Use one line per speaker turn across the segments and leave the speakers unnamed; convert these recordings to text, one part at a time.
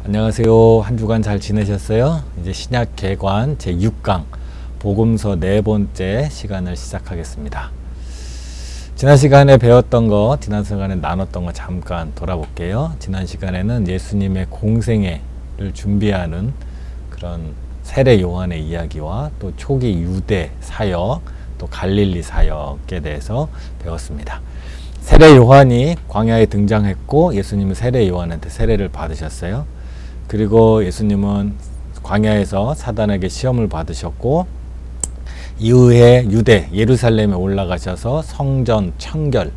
안녕하세요. 한 주간 잘 지내셨어요? 이제 신약 개관 제6강 복음서 네 번째 시간을 시작하겠습니다. 지난 시간에 배웠던 거, 지난 시간에 나눴던 거 잠깐 돌아볼게요. 지난 시간에는 예수님의 공생애를 준비하는 그런 세례 요한의 이야기와 또 초기 유대 사역, 또 갈릴리 사역에 대해서 배웠습니다. 세례 요한이 광야에 등장했고 예수님은 세례 요한한테 세례를 받으셨어요. 그리고 예수님은 광야에서 사단에게 시험을 받으셨고 이후에 유대 예루살렘에 올라가셔서 성전 청결,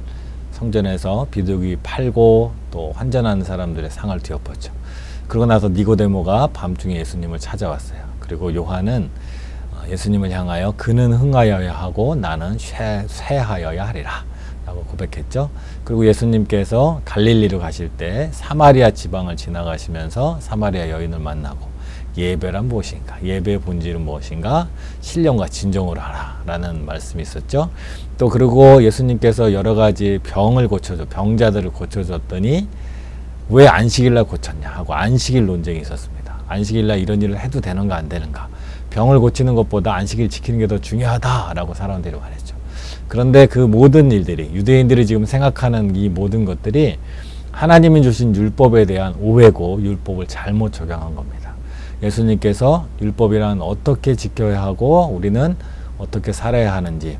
성전에서 비둘기 팔고 또 환전하는 사람들의 상을 뒤엎었죠. 그러고 나서 니고데모가 밤중에 예수님을 찾아왔어요. 그리고 요한은 예수님을 향하여 그는 흥하여야 하고 나는 쇠하여야 하리라 라고 고백했죠. 그리고 예수님께서 갈릴리로 가실 때 사마리아 지방을 지나가시면서 사마리아 여인을 만나고 예배란 무엇인가, 예배의 본질은 무엇인가, 신령과 진정으로 하라 라는 말씀이 있었죠. 또 그리고 예수님께서 여러 가지 병을 병자들을 고쳐줬더니 왜 안식일날 고쳤냐 하고 안식일 논쟁이 있었습니다. 안식일날 이런 일을 해도 되는가 안 되는가, 병을 고치는 것보다 안식일 지키는 게 더 중요하다라고 사람들이 말했죠. 그런데 그 모든 일들이, 유대인들이 지금 생각하는 이 모든 것들이 하나님이 주신 율법에 대한 오해고 율법을 잘못 적용한 겁니다. 예수님께서 율법이란 어떻게 지켜야 하고 우리는 어떻게 살아야 하는지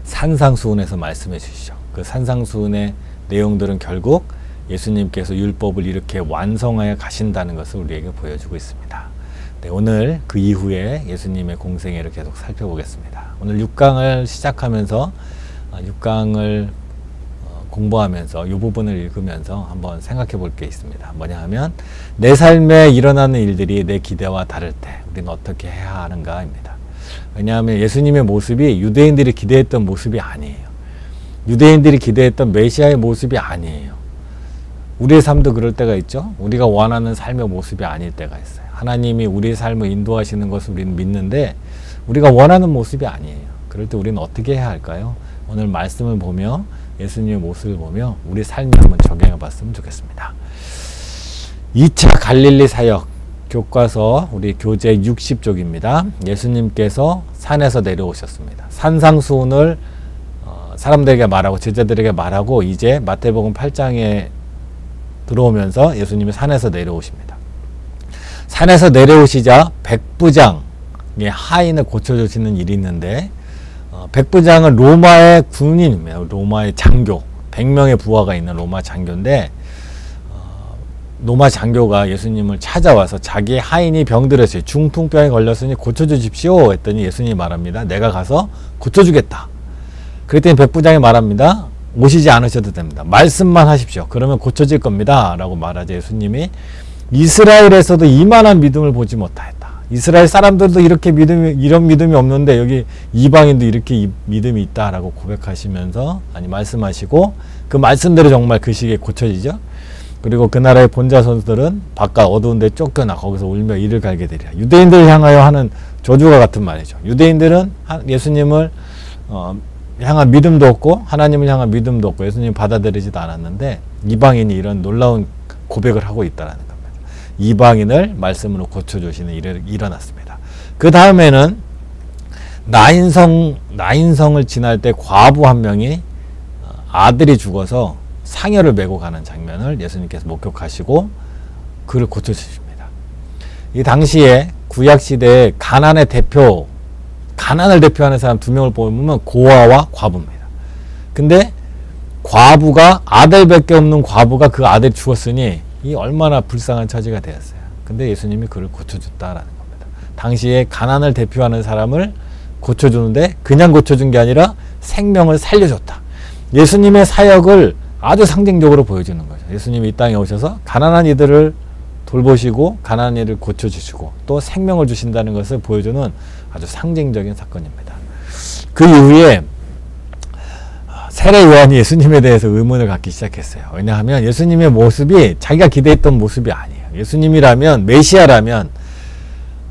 산상수훈에서 말씀해 주시죠. 그 산상수훈의 내용들은 결국 예수님께서 율법을 이렇게 완성하여 가신다는 것을 우리에게 보여주고 있습니다. 네, 오늘 그 이후에 예수님의 공생애를 계속 살펴보겠습니다. 오늘 6강을 시작하면서 6강을 공부하면서 이 부분을 읽으면서 한번 생각해 볼 게 있습니다. 뭐냐 하면 내 삶에 일어나는 일들이 내 기대와 다를 때 우리는 어떻게 해야 하는가입니다. 왜냐하면 예수님의 모습이 유대인들이 기대했던 모습이 아니에요. 유대인들이 기대했던 메시아의 모습이 아니에요. 우리의 삶도 그럴 때가 있죠. 우리가 원하는 삶의 모습이 아닐 때가 있어요. 하나님이 우리의 삶을 인도하시는 것을 우리는 믿는데 우리가 원하는 모습이 아니에요. 그럴 때 우리는 어떻게 해야 할까요? 오늘 말씀을 보며 예수님의 모습을 보며 우리 삶에 한번 적용해 봤으면 좋겠습니다. 2차 갈릴리 사역 교과서 우리 교재 60쪽입니다. 예수님께서 산에서 내려오셨습니다. 산상수훈을 사람들에게 말하고 제자들에게 말하고 이제 마태복음 8장에 들어오면서 예수님이 산에서 내려오십니다. 산에서 내려오시자 백부장의 하인을 고쳐주시는 일이 있는데 백부장은 로마의 군인입니다. 로마의 장교, 100명의 부하가 있는 로마 장교인데 로마 장교가 예수님을 찾아와서 자기의 하인이 병들었어요. 중풍병에 걸렸으니 고쳐주십시오 했더니 예수님이 말합니다. 내가 가서 고쳐주겠다. 그랬더니 백부장이 말합니다. 오시지 않으셔도 됩니다. 말씀만 하십시오. 그러면 고쳐질 겁니다. 라고 말하자 예수님이 이스라엘에서도 이만한 믿음을 보지 못하였다. 이스라엘 사람들도 이렇게 이런 믿음이 없는데 여기 이방인도 이렇게 믿음이 있다라고 고백하시면서 말씀하시고 그 말씀대로 정말 그 시기에 고쳐지죠. 그리고 그 나라의 본자 선수들은 바깥 어두운 데 쫓겨나 거기서 울며 이를 갈게 되리라. 유대인들을 향하여 하는 저주가 같은 말이죠. 유대인들은 예수님을 향한 믿음도 없고 하나님을 향한 믿음도 없고 예수님 받아들이지도 않았는데 이방인이 이런 놀라운 고백을 하고 있다는 겁니다. 이방인을 말씀으로 고쳐주시는 일이 일어났습니다. 그 다음에는 나인성을 지날 때 과부 한 명이 아들이 죽어서 상여를 메고 가는 장면을 예수님께서 목격하시고 그를 고쳐주십니다. 이 당시에 구약시대의 가난을 대표하는 사람 두 명을 보면 고아와 과부입니다. 근데 과부가 아들밖에 없는 과부가 그 아들이 죽었으니 이 얼마나 불쌍한 처지가 되었어요. 근데 예수님이 그를 고쳐줬다라는 겁니다. 당시에 가난을 대표하는 사람을 고쳐주는데 그냥 고쳐준 게 아니라 생명을 살려줬다. 예수님의 사역을 아주 상징적으로 보여주는 거죠. 예수님이 이 땅에 오셔서 가난한 이들을 돌보시고 가난한 이를 고쳐주시고 또 생명을 주신다는 것을 보여주는 아주 상징적인 사건입니다. 그 이후에 세례 요한이 예수님에 대해서 의문을 갖기 시작했어요. 왜냐하면 예수님의 모습이 자기가 기대했던 모습이 아니에요. 예수님이라면, 메시아라면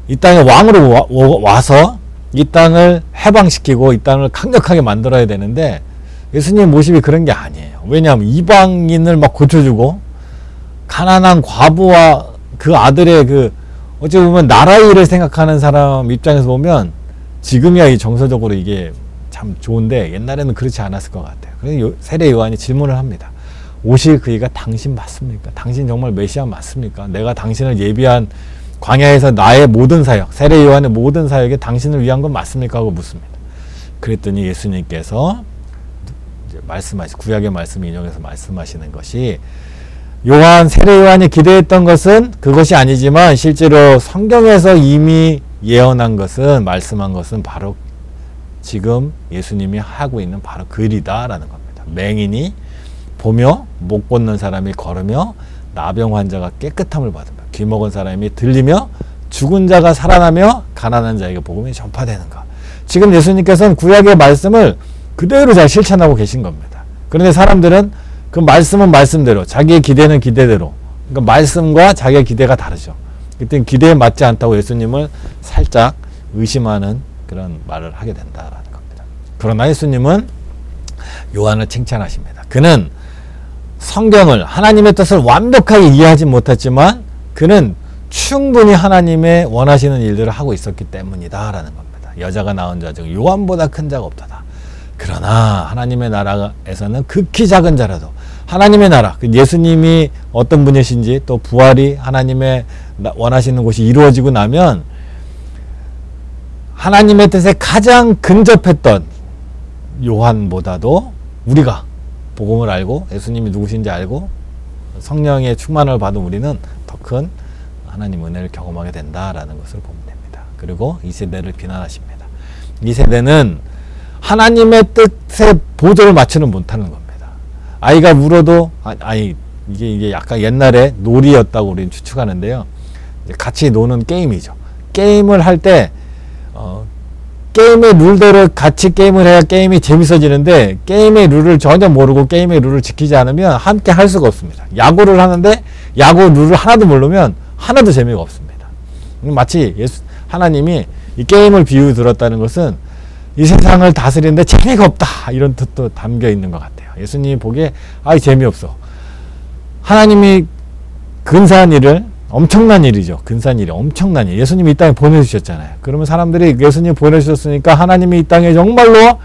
이 땅에 왕으로 와서 이 땅을 해방시키고 이 땅을 강력하게 만들어야 되는데 예수님의 모습이 그런 게 아니에요. 왜냐하면 이방인을 막 고쳐주고 가난한 과부와 그 아들의 그 어찌 보면 나라 일을 생각하는 사람 입장에서 보면 지금이야 이 정서적으로 이게 참 좋은데 옛날에는 그렇지 않았을 것 같아요. 그래서 세례 요한이 질문을 합니다. 오실 그이가 당신 맞습니까? 당신 정말 메시아 맞습니까? 내가 당신을 예비한 광야에서 나의 모든 사역, 세례 요한의 모든 사역에 당신을 위한 건 맞습니까? 하고 묻습니다. 그랬더니 예수님께서 구약의 말씀 인용해서 말씀하시는 것이 세례 요한이 기대했던 것은 그것이 아니지만 실제로 성경에서 이미 예언한 것은, 말씀한 것은 바로 지금 예수님이 하고 있는 바로 그 일이다라는 겁니다. 맹인이 보며, 못 걷는 사람이 걸으며, 나병 환자가 깨끗함을 받으며, 귀 먹은 사람이 들리며, 죽은 자가 살아나며, 가난한 자에게 복음이 전파되는 것. 지금 예수님께서는 구약의 말씀을 그대로 잘 실천하고 계신 겁니다. 그런데 사람들은 그 말씀은 말씀대로, 자기의 기대는 기대대로, 그러니까 말씀과 자기의 기대가 다르죠. 그때 기대에 맞지 않다고 예수님을 살짝 의심하는 그런 말을 하게 된다라는 겁니다. 그러나 예수님은 요한을 칭찬하십니다. 그는 성경을, 하나님의 뜻을 완벽하게 이해하지 못했지만 그는 충분히 하나님의 원하시는 일들을 하고 있었기 때문이다 라는 겁니다. 여자가 낳은 자 중 요한보다 큰 자가 없도다. 그러나 하나님의 나라에서는 극히 작은 자라도 하나님의 나라, 예수님이 어떤 분이신지 또 부활이 하나님의 원하시는 것이 이루어지고 나면 하나님의 뜻에 가장 근접했던 요한보다도 우리가 복음을 알고 예수님이 누구신지 알고 성령의 충만을 받은 우리는 더 큰 하나님 은혜를 경험하게 된다라는 것을 보면 됩니다. 그리고 이 세대를 비난하십니다. 이 세대는 하나님의 뜻에 보조를 맞추는 못하는 겁니다. 아이가 울어도 이게 약간 옛날에 놀이였다고 우리는 추측하는데요. 같이 노는 게임이죠. 게임을 할 때 게임의 룰대로 같이 게임을 해야 게임이 재밌어지는데 게임의 룰을 전혀 모르고 게임의 룰을 지키지 않으면 함께 할 수가 없습니다. 야구를 하는데 야구 룰을 하나도 모르면 하나도 재미가 없습니다. 마치 하나님이 이 게임을 비유 들었다는 것은 이 세상을 다스리는데 재미가 없다 이런 뜻도 담겨 있는 것 같아요. 예수님이 보기에 재미없어. 하나님이 근사한 일을, 엄청난 일이죠. 근사한 일이 엄청난 일. 예수님이 이 땅에 보내주셨잖아요. 그러면 사람들이 예수님 보내주셨으니까 하나님이 이 땅에 정말로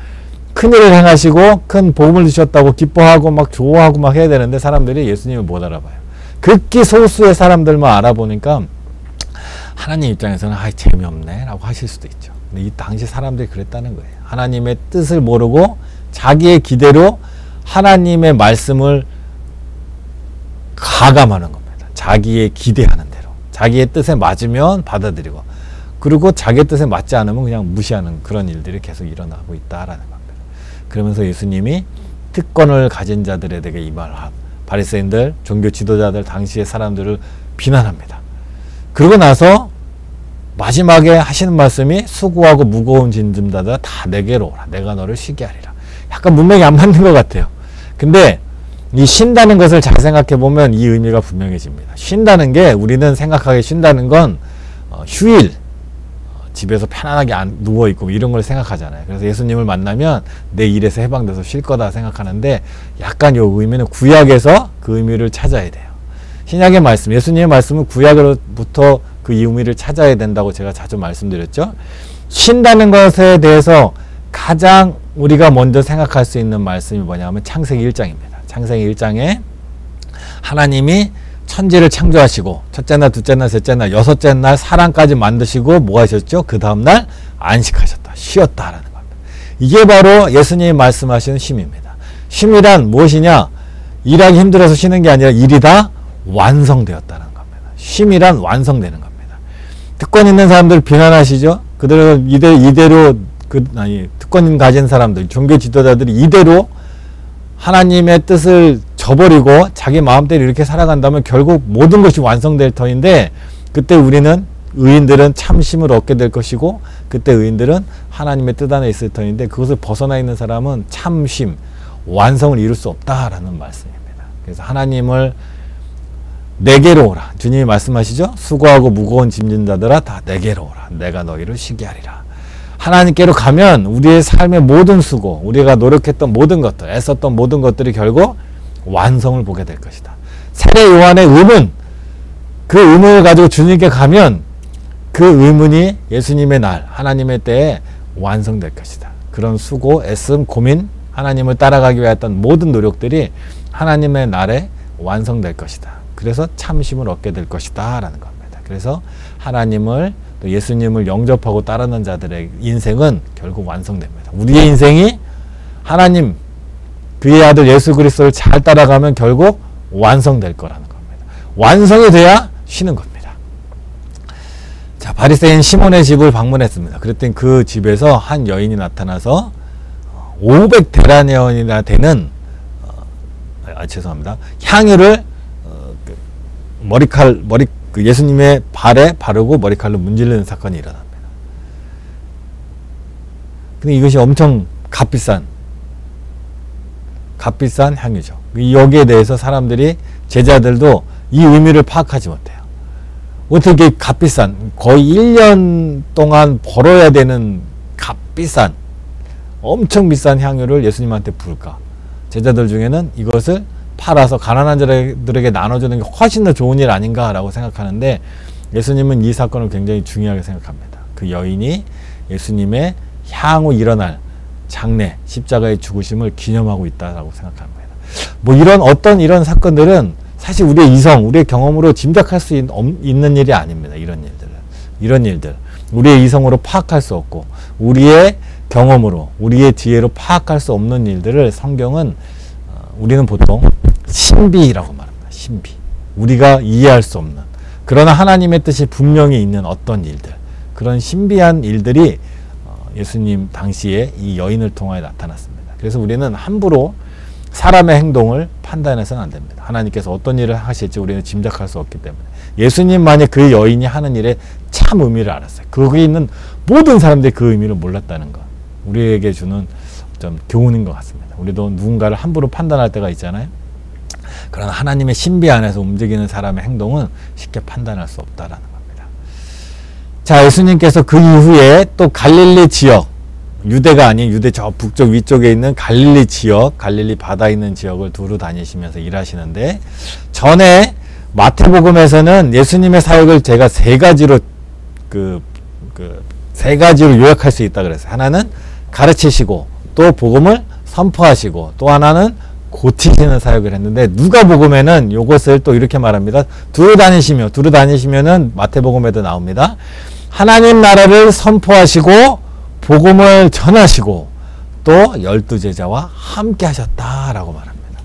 큰 일을 행하시고 큰 복음을 주셨다고 기뻐하고 막 좋아하고 막 해야 되는데 사람들이 예수님을 못 알아봐요. 극히 소수의 사람들만 알아보니까 하나님 입장에서는 재미없네 라고 하실 수도 있죠. 근데 이 당시 사람들이 그랬다는 거예요. 하나님의 뜻을 모르고 자기의 기대로 하나님의 말씀을 가감하는 겁니다. 자기의 기대하는 대로. 자기의 뜻에 맞으면 받아들이고 그리고 자기의 뜻에 맞지 않으면 그냥 무시하는 그런 일들이 계속 일어나고 있다라는 겁니다. 그러면서 예수님이 특권을 가진 자들에게 이 말을 바리새인들, 종교 지도자들, 당시의 사람들을 비난합니다. 그러고 나서 마지막에 하시는 말씀이 수고하고 무거운 짐진 자들아 다 내게로 오라. 내가 너를 쉬게 하리라. 약간 문맥이 안 맞는 것 같아요. 근데 이 쉰다는 것을 잘 생각해 보면 이 의미가 분명해집니다. 쉰다는 게 우리는 생각하기 쉰다는 건 휴일, 집에서 편안하게 누워있고 이런 걸 생각하잖아요. 그래서 예수님을 만나면 내 일에서 해방돼서 쉴 거다 생각하는데 약간 이 의미는 구약에서 그 의미를 찾아야 돼요. 신약의 말씀, 예수님의 말씀은 구약으로부터 그 의미를 찾아야 된다고 제가 자주 말씀드렸죠. 쉰다는 것에 대해서 가장 우리가 먼저 생각할 수 있는 말씀이 뭐냐면 창세기 1장입니다. 창세기 1장에 하나님이 천지를 창조하시고 첫째 날, 둘째 날, 셋째 날, 여섯째 날 사람까지 만드시고 뭐 하셨죠? 그 다음날 안식하셨다. 쉬었다라는 겁니다. 이게 바로 예수님이 말씀하시는 쉼입니다. 쉼이란 무엇이냐? 일하기 힘들어서 쉬는 게 아니라 일이 다 완성되었다는 겁니다. 쉼이란 완성되는 겁니다. 특권 있는 사람들 비난하시죠? 그들은 이대로 특권 가진 사람들, 종교 지도자들이 이대로 하나님의 뜻을 저버리고 자기 마음대로 이렇게 살아간다면 결국 모든 것이 완성될 터인데 그때 우리는 의인들은 참심을 얻게 될 것이고 그때 의인들은 하나님의 뜻 안에 있을 터인데 그것을 벗어나 있는 사람은 참심, 완성을 이룰 수 없다라는 말씀입니다. 그래서 하나님을 내게로 오라. 주님이 말씀하시죠. 수고하고 무거운 짐진 자들아 다 내게로 오라. 내가 너희를 쉬게 하리라. 하나님께로 가면 우리의 삶의 모든 수고, 우리가 노력했던 모든 것들, 애썼던 모든 것들이 결국 완성을 보게 될 것이다. 세례 요한의 의문, 그 의문을 가지고 주님께 가면 그 의문이 예수님의 날, 하나님의 때에 완성될 것이다. 그런 수고, 애씀, 고민, 하나님을 따라가기 위해 했던 모든 노력들이 하나님의 날에 완성될 것이다. 그래서 참심을 얻게 될 것이다 라는 겁니다. 그래서 하나님을 또 예수님을 영접하고 따르는 자들의 인생은 결국 완성됩니다. 우리의 인생이 하나님 그의 아들 예수 그리스도를 잘 따라가면 결국 완성될 거라는 겁니다. 완성이 돼야 쉬는 겁니다. 자, 바리새인 시몬의 집을 방문했습니다. 그랬더니 그 집에서 한 여인이 나타나서 500데나리온이나 되는 죄송합니다. 향유를 예수님의 발에 바르고 머리칼로 문지르는 사건이 일어납니다. 근데 이것이 엄청 값비싼 향유죠. 여기에 대해서 사람들이, 제자들도 이 의미를 파악하지 못해요. 어떻게 값비싼, 거의 1년 동안 벌어야 되는 값비싼, 엄청 비싼 향유를 예수님한테 부을까? 제자들 중에는 이것을 팔아서 가난한 자들에게 나눠주는 게 훨씬 더 좋은 일 아닌가라고 생각하는데, 예수님은 이 사건을 굉장히 중요하게 생각합니다. 그 여인이 예수님의 향후 일어날 장례, 십자가의 죽으심을 기념하고 있다라고 생각합니다. 뭐 이런 사건들은 사실 우리의 이성, 우리의 경험으로 짐작할 수 있는 일이 아닙니다. 이런 일들. 우리의 이성으로 파악할 수 없고, 우리의 경험으로, 우리의 지혜로 파악할 수 없는 일들을 성경은, 우리는 보통 신비라고 말합니다. 신비. 우리가 이해할 수 없는. 그러나 하나님의 뜻이 분명히 있는 어떤 일들. 그런 신비한 일들이 예수님 당시에 이 여인을 통하여 나타났습니다. 그래서 우리는 함부로 사람의 행동을 판단해서는 안 됩니다. 하나님께서 어떤 일을 하실지 우리는 짐작할 수 없기 때문에. 예수님만이 그 여인이 하는 일의 참 의미를 알았어요. 거기에 있는 모든 사람들이 그 의미를 몰랐다는 것. 우리에게 주는 좀 교훈인 것 같습니다. 우리도 누군가를 함부로 판단할 때가 있잖아요. 그러나 하나님의 신비 안에서 움직이는 사람의 행동은 쉽게 판단할 수 없다라는 겁니다. 자, 예수님께서 그 이후에 또 갈릴리 지역, 유대가 아닌 유대 저 북쪽 위쪽에 있는 갈릴리 지역, 갈릴리 바다 있는 지역을 두루 다니시면서 일하시는데, 전에 마태복음에서는 예수님의 사역을 제가 세 가지로 요약할 수 있다 그랬어요. 하나는 가르치시고, 또 복음을 선포하시고, 또 하나는 고치시는 사역을 했는데, 누가복음에는 이것을 또 이렇게 말합니다. 두루 다니시면은 마태복음에도 나옵니다. 하나님 나라를 선포하시고 복음을 전하시고 또 12제자와 함께 하셨다라고 말합니다.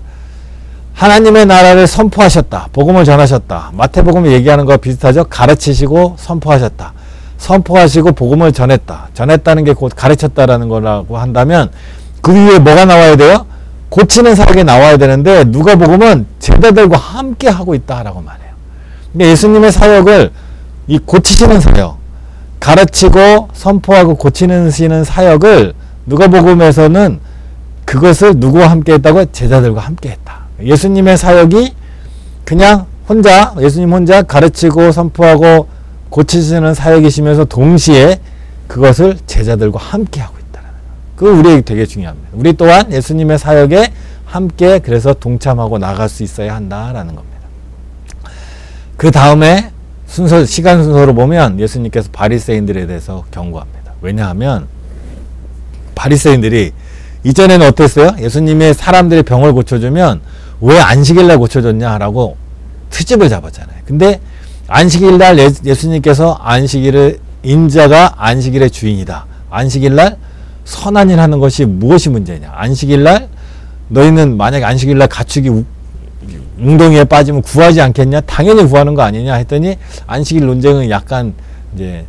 하나님의 나라를 선포하셨다. 복음을 전하셨다. 마태복음이 얘기하는 거 비슷하죠? 가르치시고 선포하셨다. 선포하시고 복음을 전했다. 전했다는 게 곧 가르쳤다라는 거라고 한다면, 그 위에 뭐가 나와야 돼요? 고치는 사역이 나와야 되는데, 누가복음은 제자들과 함께 하고 있다라고 말해요. 근데 예수님의 사역을, 이 고치시는 사역, 가르치고 선포하고 고치는 사역을 누가복음에서는 그것을 누구와 함께 했다고? 제자들과 함께 했다. 예수님의 사역이 그냥 예수님 혼자 가르치고 선포하고 고치시는 사역이시면서 동시에 그것을 제자들과 함께 하고 있다는 거예요. 그거 우리에게 되게 중요합니다. 우리 또한 예수님의 사역에 함께 그래서 동참하고 나갈 수 있어야 한다라는 겁니다. 그 다음에 시간 순서로 보면 예수님께서 바리새인들에 대해서 경고합니다. 왜냐하면 바리새인들이 이전에는 어땠어요? 예수님의 사람들의 병을 고쳐주면 왜 안식일날 고쳐줬냐라고 트집을 잡았잖아요. 근데 안식일날 예수님께서 인자가 안식일의 주인이다. 안식일날 선한 일 하는 것이 무엇이 문제냐? 안식일날 너희는 만약에 안식일날 가축이 웅덩이에 빠지면 구하지 않겠냐? 당연히 구하는 거 아니냐 했더니, 안식일 논쟁은 약간 이제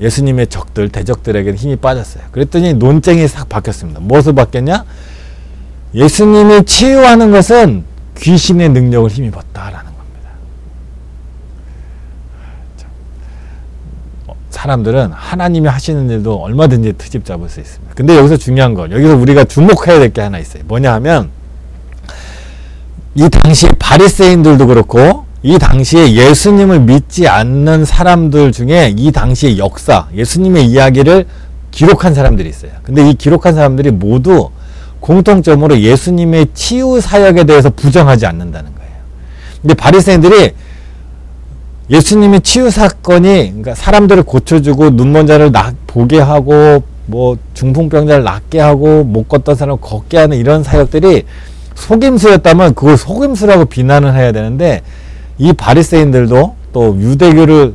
예수님의 적들, 대적들에게는 힘이 빠졌어요. 그랬더니 논쟁이 싹 바뀌었습니다. 무엇을 바뀌었냐? 예수님이 치유하는 것은 귀신의 능력을 힘입었다라는 겁니다. 사람들은 하나님이 하시는 일도 얼마든지 트집 잡을 수 있습니다. 근데 여기서 중요한 건, 여기서 우리가 주목해야 될 게 하나 있어요. 뭐냐 하면, 이 당시 바리새인들도 그렇고, 이 당시에 예수님을 믿지 않는 사람들 중에 이 당시의 역사, 예수님의 이야기를 기록한 사람들이 있어요. 근데 이 기록한 사람들이 모두 공통점으로 예수님의 치유 사역에 대해서 부정하지 않는다는 거예요. 근데 바리새인들이 예수님의 치유 사건이 그러니까 사람들을 고쳐주고 눈먼 자를 보게 하고 뭐 중풍병자를 낫게 하고 못 걷던 사람을 걷게 하는 이런 사역들이 속임수였다면 그걸 속임수라고 비난을 해야 되는데, 이 바리새인들도 또 유대교를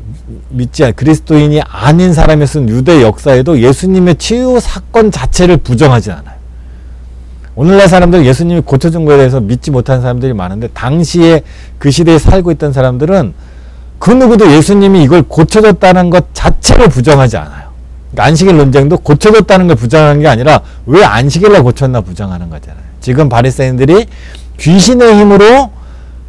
믿지 않은 그리스도인이 아닌 사람이 쓴 유대 역사에도 예수님의 치유 사건 자체를 부정하지 않아요. 오늘날 사람들은 예수님이 고쳐준 거에 대해서 믿지 못하는 사람들이 많은데, 당시에 그 시대에 살고 있던 사람들은 그 누구도 예수님이 이걸 고쳐줬다는 것 자체를 부정하지 않아요. 그러니까 안식일 논쟁도 고쳐줬다는 걸 부정하는 게 아니라 왜 안식일날 고쳤나 부정하는 거잖아요. 지금 바리새인들이 귀신의 힘으로,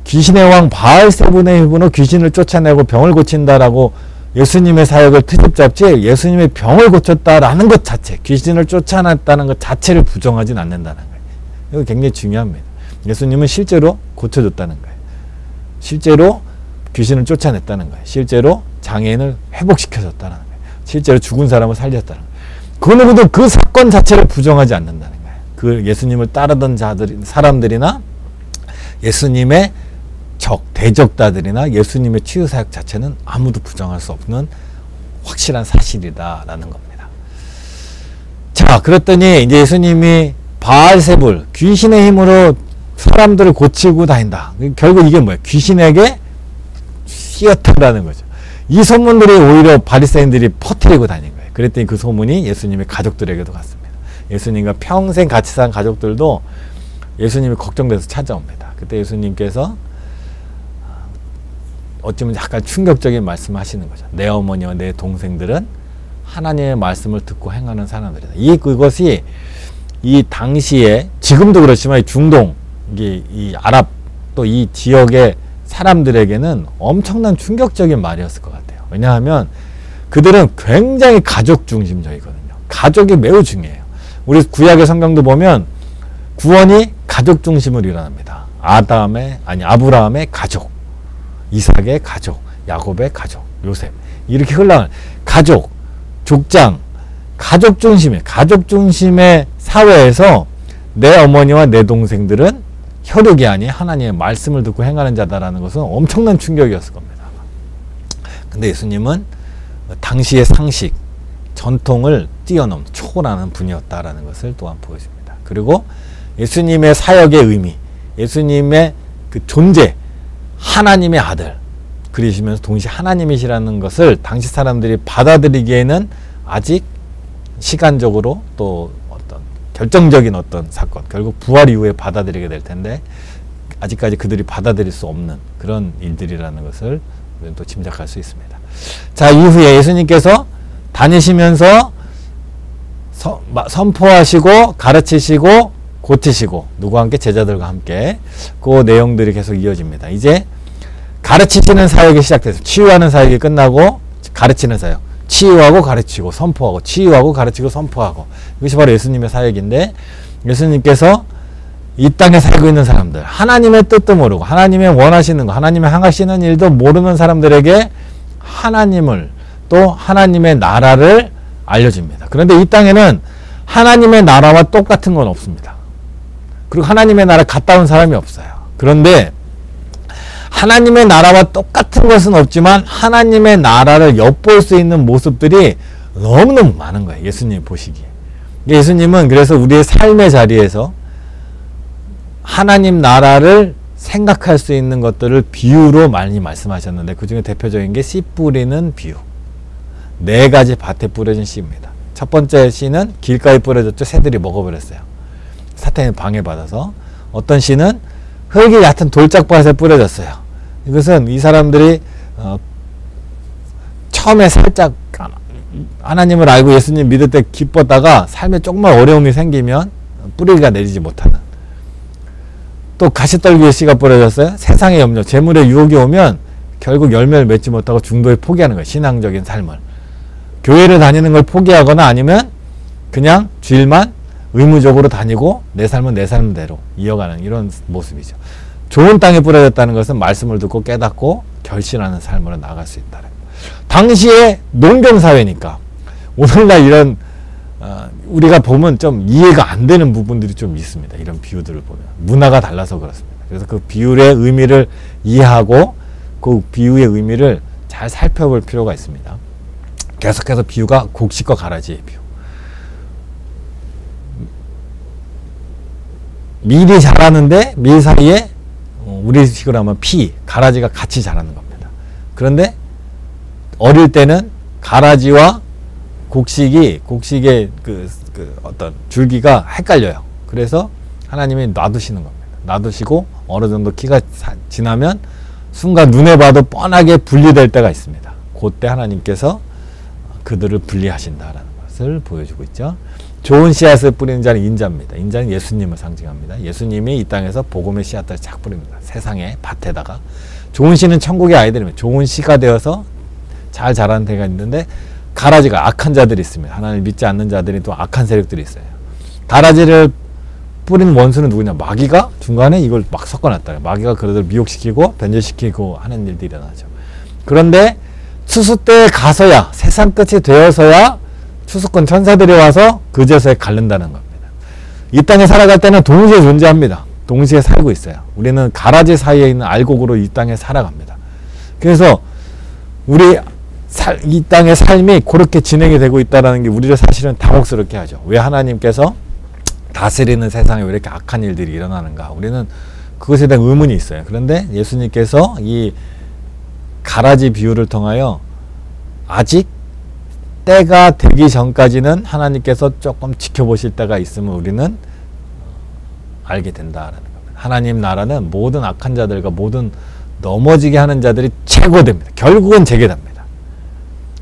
귀신의 왕 바알세분의 힘으로 귀신을 쫓아내고 병을 고친다라고 예수님의 사역을 트집 잡지, 예수님의 병을 고쳤다라는 것 자체, 귀신을 쫓아냈다는 것 자체를 부정하진 않는다는 거예요. 이거 굉장히 중요합니다. 예수님은 실제로 고쳐줬다는 거예요. 실제로 귀신을 쫓아냈다는 거예요. 실제로 장애인을 회복시켜줬다는 거예요. 실제로 죽은 사람을 살렸다는 거예요. 그 누구도 그 사건 자체를 부정하지 않는다는 거예요. 그 예수님을 따르던 사람들이나 예수님의 대적자들이나 예수님의 치유사역 자체는 아무도 부정할 수 없는 확실한 사실이다라는 겁니다. 자, 그랬더니 이제 예수님이 바알세불, 귀신의 힘으로 사람들을 고치고 다닌다. 결국 이게 뭐예요? 귀신에게 씌었다라는 거죠. 이 소문들이 오히려 바리새인들이 퍼뜨리고 다닌 거예요. 그랬더니 그 소문이 예수님의 가족들에게도 갔습니다. 예수님과 평생 같이 산 가족들도 예수님이 걱정돼서 찾아옵니다. 그때 예수님께서 어쩌면 약간 충격적인 말씀을 하시는 거죠. 내 어머니와 내 동생들은 하나님의 말씀을 듣고 행하는 사람들이다. 그것이 이 당시에, 지금도 그렇지만 이 중동, 이 아랍 또 이 지역의 사람들에게는 엄청난 충격적인 말이었을 것 같아요. 왜냐하면 그들은 굉장히 가족 중심적이거든요. 가족이 매우 중요해요. 우리 구약의 성경도 보면 구원이 가족 중심으로 일어납니다. 아브라함의 가족, 이삭의 가족, 야곱의 가족, 요셉, 이렇게 흘러가는 가족, 족장, 가족 중심의 사회에서 내 어머니와 내 동생들은 혈육이 아닌 하나님의 말씀을 듣고 행하는 자다라는 것은 엄청난 충격이었을 겁니다. 근데 예수님은 당시의 상식, 전통을 뛰어넘는 초월하는 분이었다라는 것을 또한 보여줍니다. 그리고 예수님의 사역의 의미, 예수님의 그 존재, 하나님의 아들, 그리시면서 동시에 하나님이시라는 것을 당시 사람들이 받아들이기에는 아직 시간적으로 또 어떤 결정적인 어떤 사건, 결국 부활 이후에 받아들이게 될 텐데 아직까지 그들이 받아들일 수 없는 그런 일들이라는 것을 우리는 또 짐작할 수 있습니다. 자, 이후에 예수님께서 다니시면서 선포하시고 가르치시고 고치시고 누구와 함께? 제자들과 함께. 그 내용들이 계속 이어집니다. 이제 가르치시는 사역이 시작돼서 치유하는 사역이 끝나고 가르치는 사역, 치유하고 가르치고 선포하고, 치유하고 가르치고 선포하고, 이것이 바로 예수님의 사역인데, 예수님께서 이 땅에 살고 있는 사람들, 하나님의 뜻도 모르고 하나님의 원하시는 거, 하나님의 행하시는 일도 모르는 사람들에게 하나님을, 또 하나님의 나라를 알려줍니다. 그런데 이 땅에는 하나님의 나라와 똑같은 건 없습니다. 그리고 하나님의 나라 갔다 온 사람이 없어요. 그런데 하나님의 나라와 똑같은 것은 없지만 하나님의 나라를 엿볼 수 있는 모습들이 너무너무 많은 거예요. 예수님이 보시기에. 예수님은 그래서 우리의 삶의 자리에서 하나님 나라를 생각할 수 있는 것들을 비유로 많이 말씀하셨는데, 그 중에 대표적인 게 씨 뿌리는 비유. 4가지 밭에 뿌려진 씨입니다. 첫 번째 씨는 길가에 뿌려졌죠. 새들이 먹어버렸어요. 사탄이 방해받아서. 어떤 씨는 흙이 얕은 돌짝밭에 뿌려졌어요. 이것은 이 사람들이 처음에 살짝 하나님을 알고 예수님 믿을 때 기뻤다가 삶에 조금만 어려움이 생기면 뿌리가 내리지 못하는. 또 가시떨기에 씨가 뿌려졌어요. 세상의 염려, 재물의 유혹이 오면 결국 열매를 맺지 못하고 중도에 포기하는 거예요. 신앙적인 삶을. 교회를 다니는 걸 포기하거나 아니면 그냥 주일만 의무적으로 다니고 내 삶은 내 삶대로 이어가는 이런 모습이죠. 좋은 땅에 뿌려졌다는 것은 말씀을 듣고 깨닫고 결신하는 삶으로 나갈 수 있다는 거예요. 당시에 농경사회니까 오늘날 이런 우리가 보면 좀 이해가 안 되는 부분들이 좀 있습니다. 이런 비유들을 보면. 문화가 달라서 그렇습니다. 그래서 그 비유의 의미를 이해하고 그 비유의 의미를 잘 살펴볼 필요가 있습니다. 계속해서 비유가 곡식과 가라지의 비유. 밀이 자라는데 밀 사이에 우리식으로 하면 피, 가라지가 같이 자라는 겁니다. 그런데 어릴 때는 가라지와 곡식의 그 어떤 줄기가 헷갈려요. 그래서 하나님이 놔두시는 겁니다. 놔두시고 어느 정도 키가 지나면 순간 눈에 봐도 뻔하게 분리될 때가 있습니다. 그때 하나님께서 그들을 분리하신다라는 것을 보여주고 있죠. 좋은 씨앗을 뿌리는 자는 인자입니다. 인자는 예수님을 상징합니다. 예수님이 이 땅에서 복음의 씨앗들을 착 뿌립니다. 세상에 밭에다가. 좋은 씨는 천국의 아이들입니다. 좋은 씨가 되어서 잘 자라는 데가 있는데 가라지가 악한 자들이 있습니다. 하나님을 믿지 않는 자들이 또 악한 세력들이 있어요. 가라지를 뿌린 원수는 누구냐? 마귀가 중간에 이걸 막 섞어놨다. 마귀가 그들을 미혹시키고 변절시키고 하는 일들이 일어나죠. 그런데 추수 때에 가서야, 세상 끝이 되어서야 추수권 천사들이 와서 그제서야 갈른다는 겁니다. 이 땅에 살아갈 때는 동시에 존재합니다. 동시에 살고 있어요. 우리는 가라지 사이에 있는 알곡으로 이 땅에 살아갑니다. 그래서 이 땅의 삶이 그렇게 진행이 되고 있다는 게 우리를 사실은 당혹스럽게 하죠. 왜 하나님께서 다스리는 세상에 왜 이렇게 악한 일들이 일어나는가? 우리는 그것에 대한 의문이 있어요. 그런데 예수님께서 이 가라지 비유를 통하여 아직 때가 되기 전까지는 하나님께서 조금 지켜보실 때가 있으면 우리는 알게 된다라는 겁니다. 하나님 나라는 모든 악한 자들과 모든 넘어지게 하는 자들이 최고됩니다. 결국은 재개됩니다.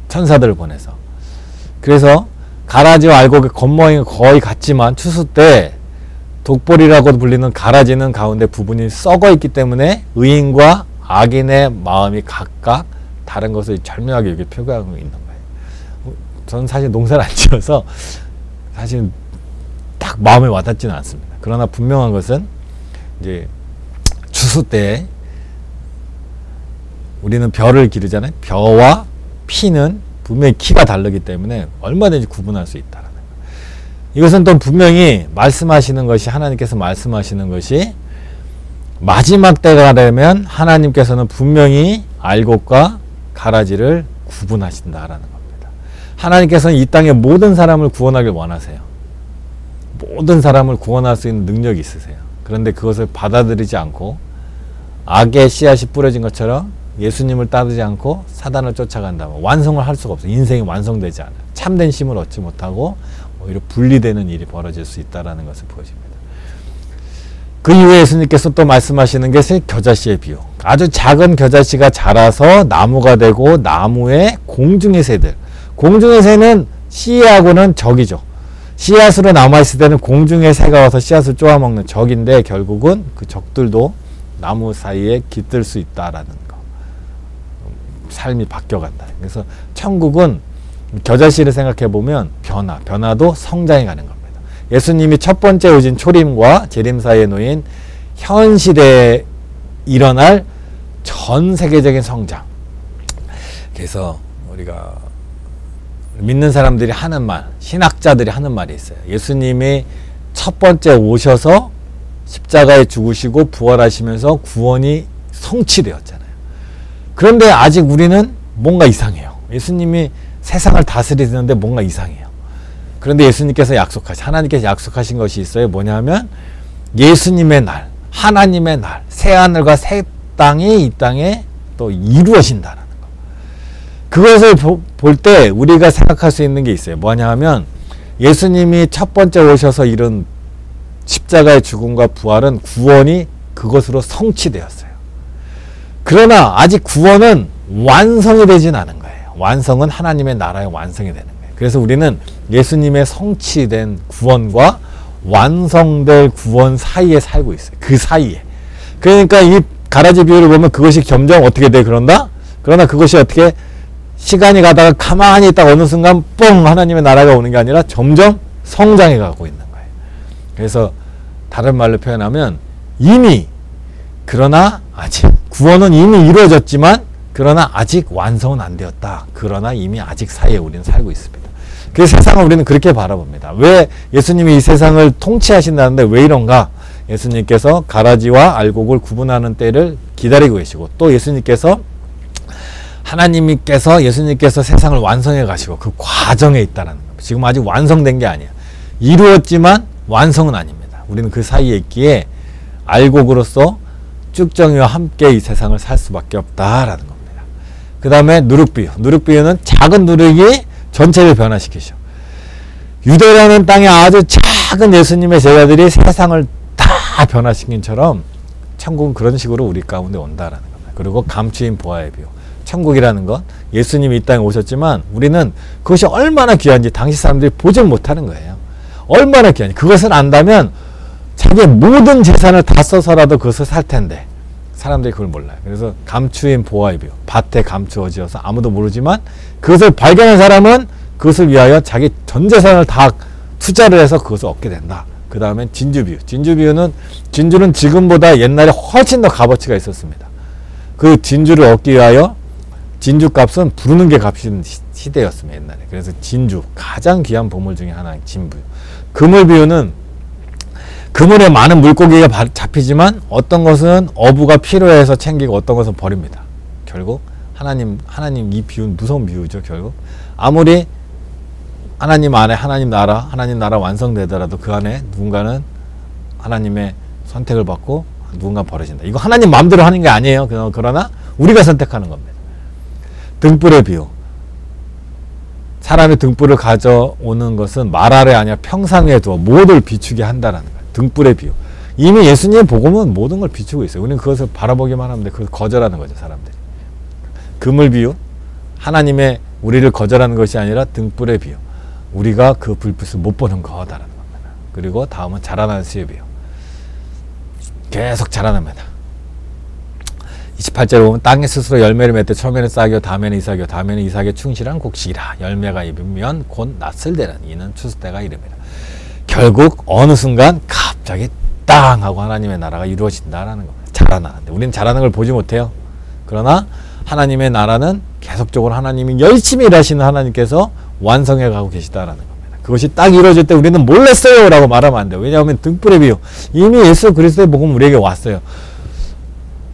천사들을 보내서. 그래서 가라지와 알곡의 겉모양이 거의 같지만 추수 때 독보리라고 불리는 가라지는 가운데 부분이 썩어 있기 때문에 의인과 악인의 마음이 각각 다른 것을 절묘하게 여기 표현하고 있는 거예요. 저는 사실 농사를 안 지어서 사실 딱 마음에 와닿지는 않습니다. 그러나 분명한 것은 이제 추수 때 우리는 벼를 기르잖아요. 벼와 피는 분명히 키가 다르기 때문에 얼마든지 구분할 수 있다라는 거예요. 이것은 또 분명히 말씀하시는 것이 하나님께서 말씀하시는 것이 마지막 때가 되면 하나님께서는 분명히 알곡과 가라지를 구분하신다라는 겁니다. 하나님께서는 이 땅의 모든 사람을 구원하길 원하세요. 모든 사람을 구원할 수 있는 능력이 있으세요. 그런데 그것을 받아들이지 않고 악의 씨앗이 뿌려진 것처럼 예수님을 따르지 않고 사단을 쫓아간다면 완성을 할 수가 없어요. 인생이 완성되지 않아요. 참된 힘을 얻지 못하고 오히려 분리되는 일이 벌어질 수 있다는 것을 보여줍니다. 그 이후에 예수님께서 또 말씀하시는 것이 겨자씨의 비유. 아주 작은 겨자씨가 자라서 나무가 되고 나무에 공중의 새들. 공중의 새는 씨하고는 적이죠. 씨앗으로 남아있을 때는 공중의 새가 와서 씨앗을 쪼아먹는 적인데 결국은 그 적들도 나무 사이에 깃들 수 있다라는 거. 삶이 바뀌어간다. 그래서 천국은 겨자씨를 생각해보면 변화도 성장해 가는 겁니다. 예수님이 첫 번째 오신 초림과 재림 사이에 놓인 현 시대에 일어날 전 세계적인 성장. 그래서 우리가 믿는 사람들이 하는 말, 신학자들이 하는 말이 있어요. 예수님이 첫 번째 오셔서 십자가에 죽으시고 부활하시면서 구원이 성취되었잖아요. 그런데 아직 우리는 뭔가 이상해요. 예수님이 세상을 다스리는데 뭔가 이상해요. 그런데 예수님께서 하나님께서 약속하신 것이 있어요. 뭐냐면 예수님의 날, 하나님의 날, 새하늘과 새 땅이 이 땅에 또 이루어진다는 거. 그것을 볼 때 우리가 생각할 수 있는 게 있어요. 뭐냐 하면 예수님이 첫 번째 오셔서 이룬 십자가의 죽음과 부활은 구원이 그것으로 성취되었어요. 그러나 아직 구원은 완성이 되진 않은 거예요. 완성은 하나님의 나라의 완성이 되는 거예요. 그래서 우리는 예수님의 성취된 구원과 완성될 구원 사이에 살고 있어요. 그 사이에. 그러니까 이 가라지 비유를 보면 그것이 점점 어떻게 돼 그런다? 그러나 그것이 어떻게 시간이 가다가 가만히 있다가 어느 순간 뻥 하나님의 나라가 오는 게 아니라 점점 성장해 가고 있는 거예요. 그래서 다른 말로 표현하면 그러나 아직 구원은 이미 이루어졌지만 그러나 아직 완성은 안 되었다. 그러나 이미 아직 사이에 우리는 살고 있습니다. 그래서 세상을 우리는 그렇게 바라봅니다. 왜 예수님이 이 세상을 통치하신다는데 왜 이런가? 예수님께서 가라지와 알곡을 구분하는 때를 기다리고 계시고 또 예수님께서 하나님께서 예수님께서 세상을 완성해 가시고 그 과정에 있다는 겁니다. 지금 아직 완성된 게 아니에요. 이루었지만 완성은 아닙니다. 우리는 그 사이에 있기에 알곡으로서 쭉정이와 함께 이 세상을 살 수밖에 없다라는 겁니다. 그 다음에 누룩비유. 누룩비유는 작은 누룩이 전체를 변화시키죠. 유대라는 땅에 아주 작은 예수님의 제자들이 세상을 다 변화시킨처럼 천국은 그런 식으로 우리 가운데 온다라는 겁니다. 그리고 감추인 보화의 비유. 천국이라는 건 예수님이 이 땅에 오셨지만 우리는 그것이 얼마나 귀한지 당시 사람들이 보질 못하는 거예요. 얼마나 귀한지. 그것을 안다면 자기의 모든 재산을 다 써서라도 그것을 살 텐데 사람들이 그걸 몰라요. 그래서 감추인 보화의 비유. 밭에 감추어지어서 아무도 모르지만 그것을 발견한 사람은 그것을 위하여 자기 전 재산을 다 투자를 해서 그것을 얻게 된다. 그 다음엔 진주비유. 진주비유는 진주는 지금보다 옛날에 훨씬 더 값어치가 있었습니다. 그 진주를 얻기 위하여 진주값은 부르는 게 값인 시대였습니다. 옛날에. 그래서 진주, 가장 귀한 보물 중에 하나인 진부유. 그물비유는 그물에 많은 물고기가 잡히지만 어떤 것은 어부가 필요해서 챙기고 어떤 것은 버립니다. 결국 하나님 이 비유는 무서운 비유죠. 결국 아무리 하나님 안에 하나님 나라 완성되더라도 그 안에 누군가는 하나님의 선택을 받고 누군가 버려진다. 이거 하나님 마음대로 하는 게 아니에요. 그러나 우리가 선택하는 겁니다. 등불의 비유. 사람의 등불을 가져오는 것은 말 아래 아니라 평상 위에 두어 모두를 비추게 한다는 거예요. 등불의 비유. 이미 예수님의 복음은 모든 걸 비추고 있어요. 우리는 그것을 바라보기만 하는데 그걸 거절하는 거죠. 사람들이. 그물 비유. 하나님의 우리를 거절하는 것이 아니라 등불의 비유. 우리가 그 불빛을 못 보는 거다라는 겁니다. 그리고 다음은 자라나는 씨의 비유. 계속 자라납니다. 28절에 보면 땅에 스스로 열매를 맺되 처음에는 싹이요 다음에는 이삭이요 다음에는 이삭의 충실한 곡식이라. 열매가 입으면 곧 낫을 대는 이는 추수 때가 이릅니다. 결국 어느 순간 갑자기 땅 하고 하나님의 나라가 이루어진다라는 겁니다. 자라나는데 우리는 자라는 걸 보지 못해요. 그러나 하나님의 나라는 계속적으로 하나님이 열심히 일하시는 하나님께서 완성해 가고 계시다라는 겁니다. 그것이 딱 이루어질 때 우리는 몰랐어요 라고 말하면 안 돼요. 왜냐하면 등불의 비유. 이미 예수 그리스도의 복음 우리에게 왔어요.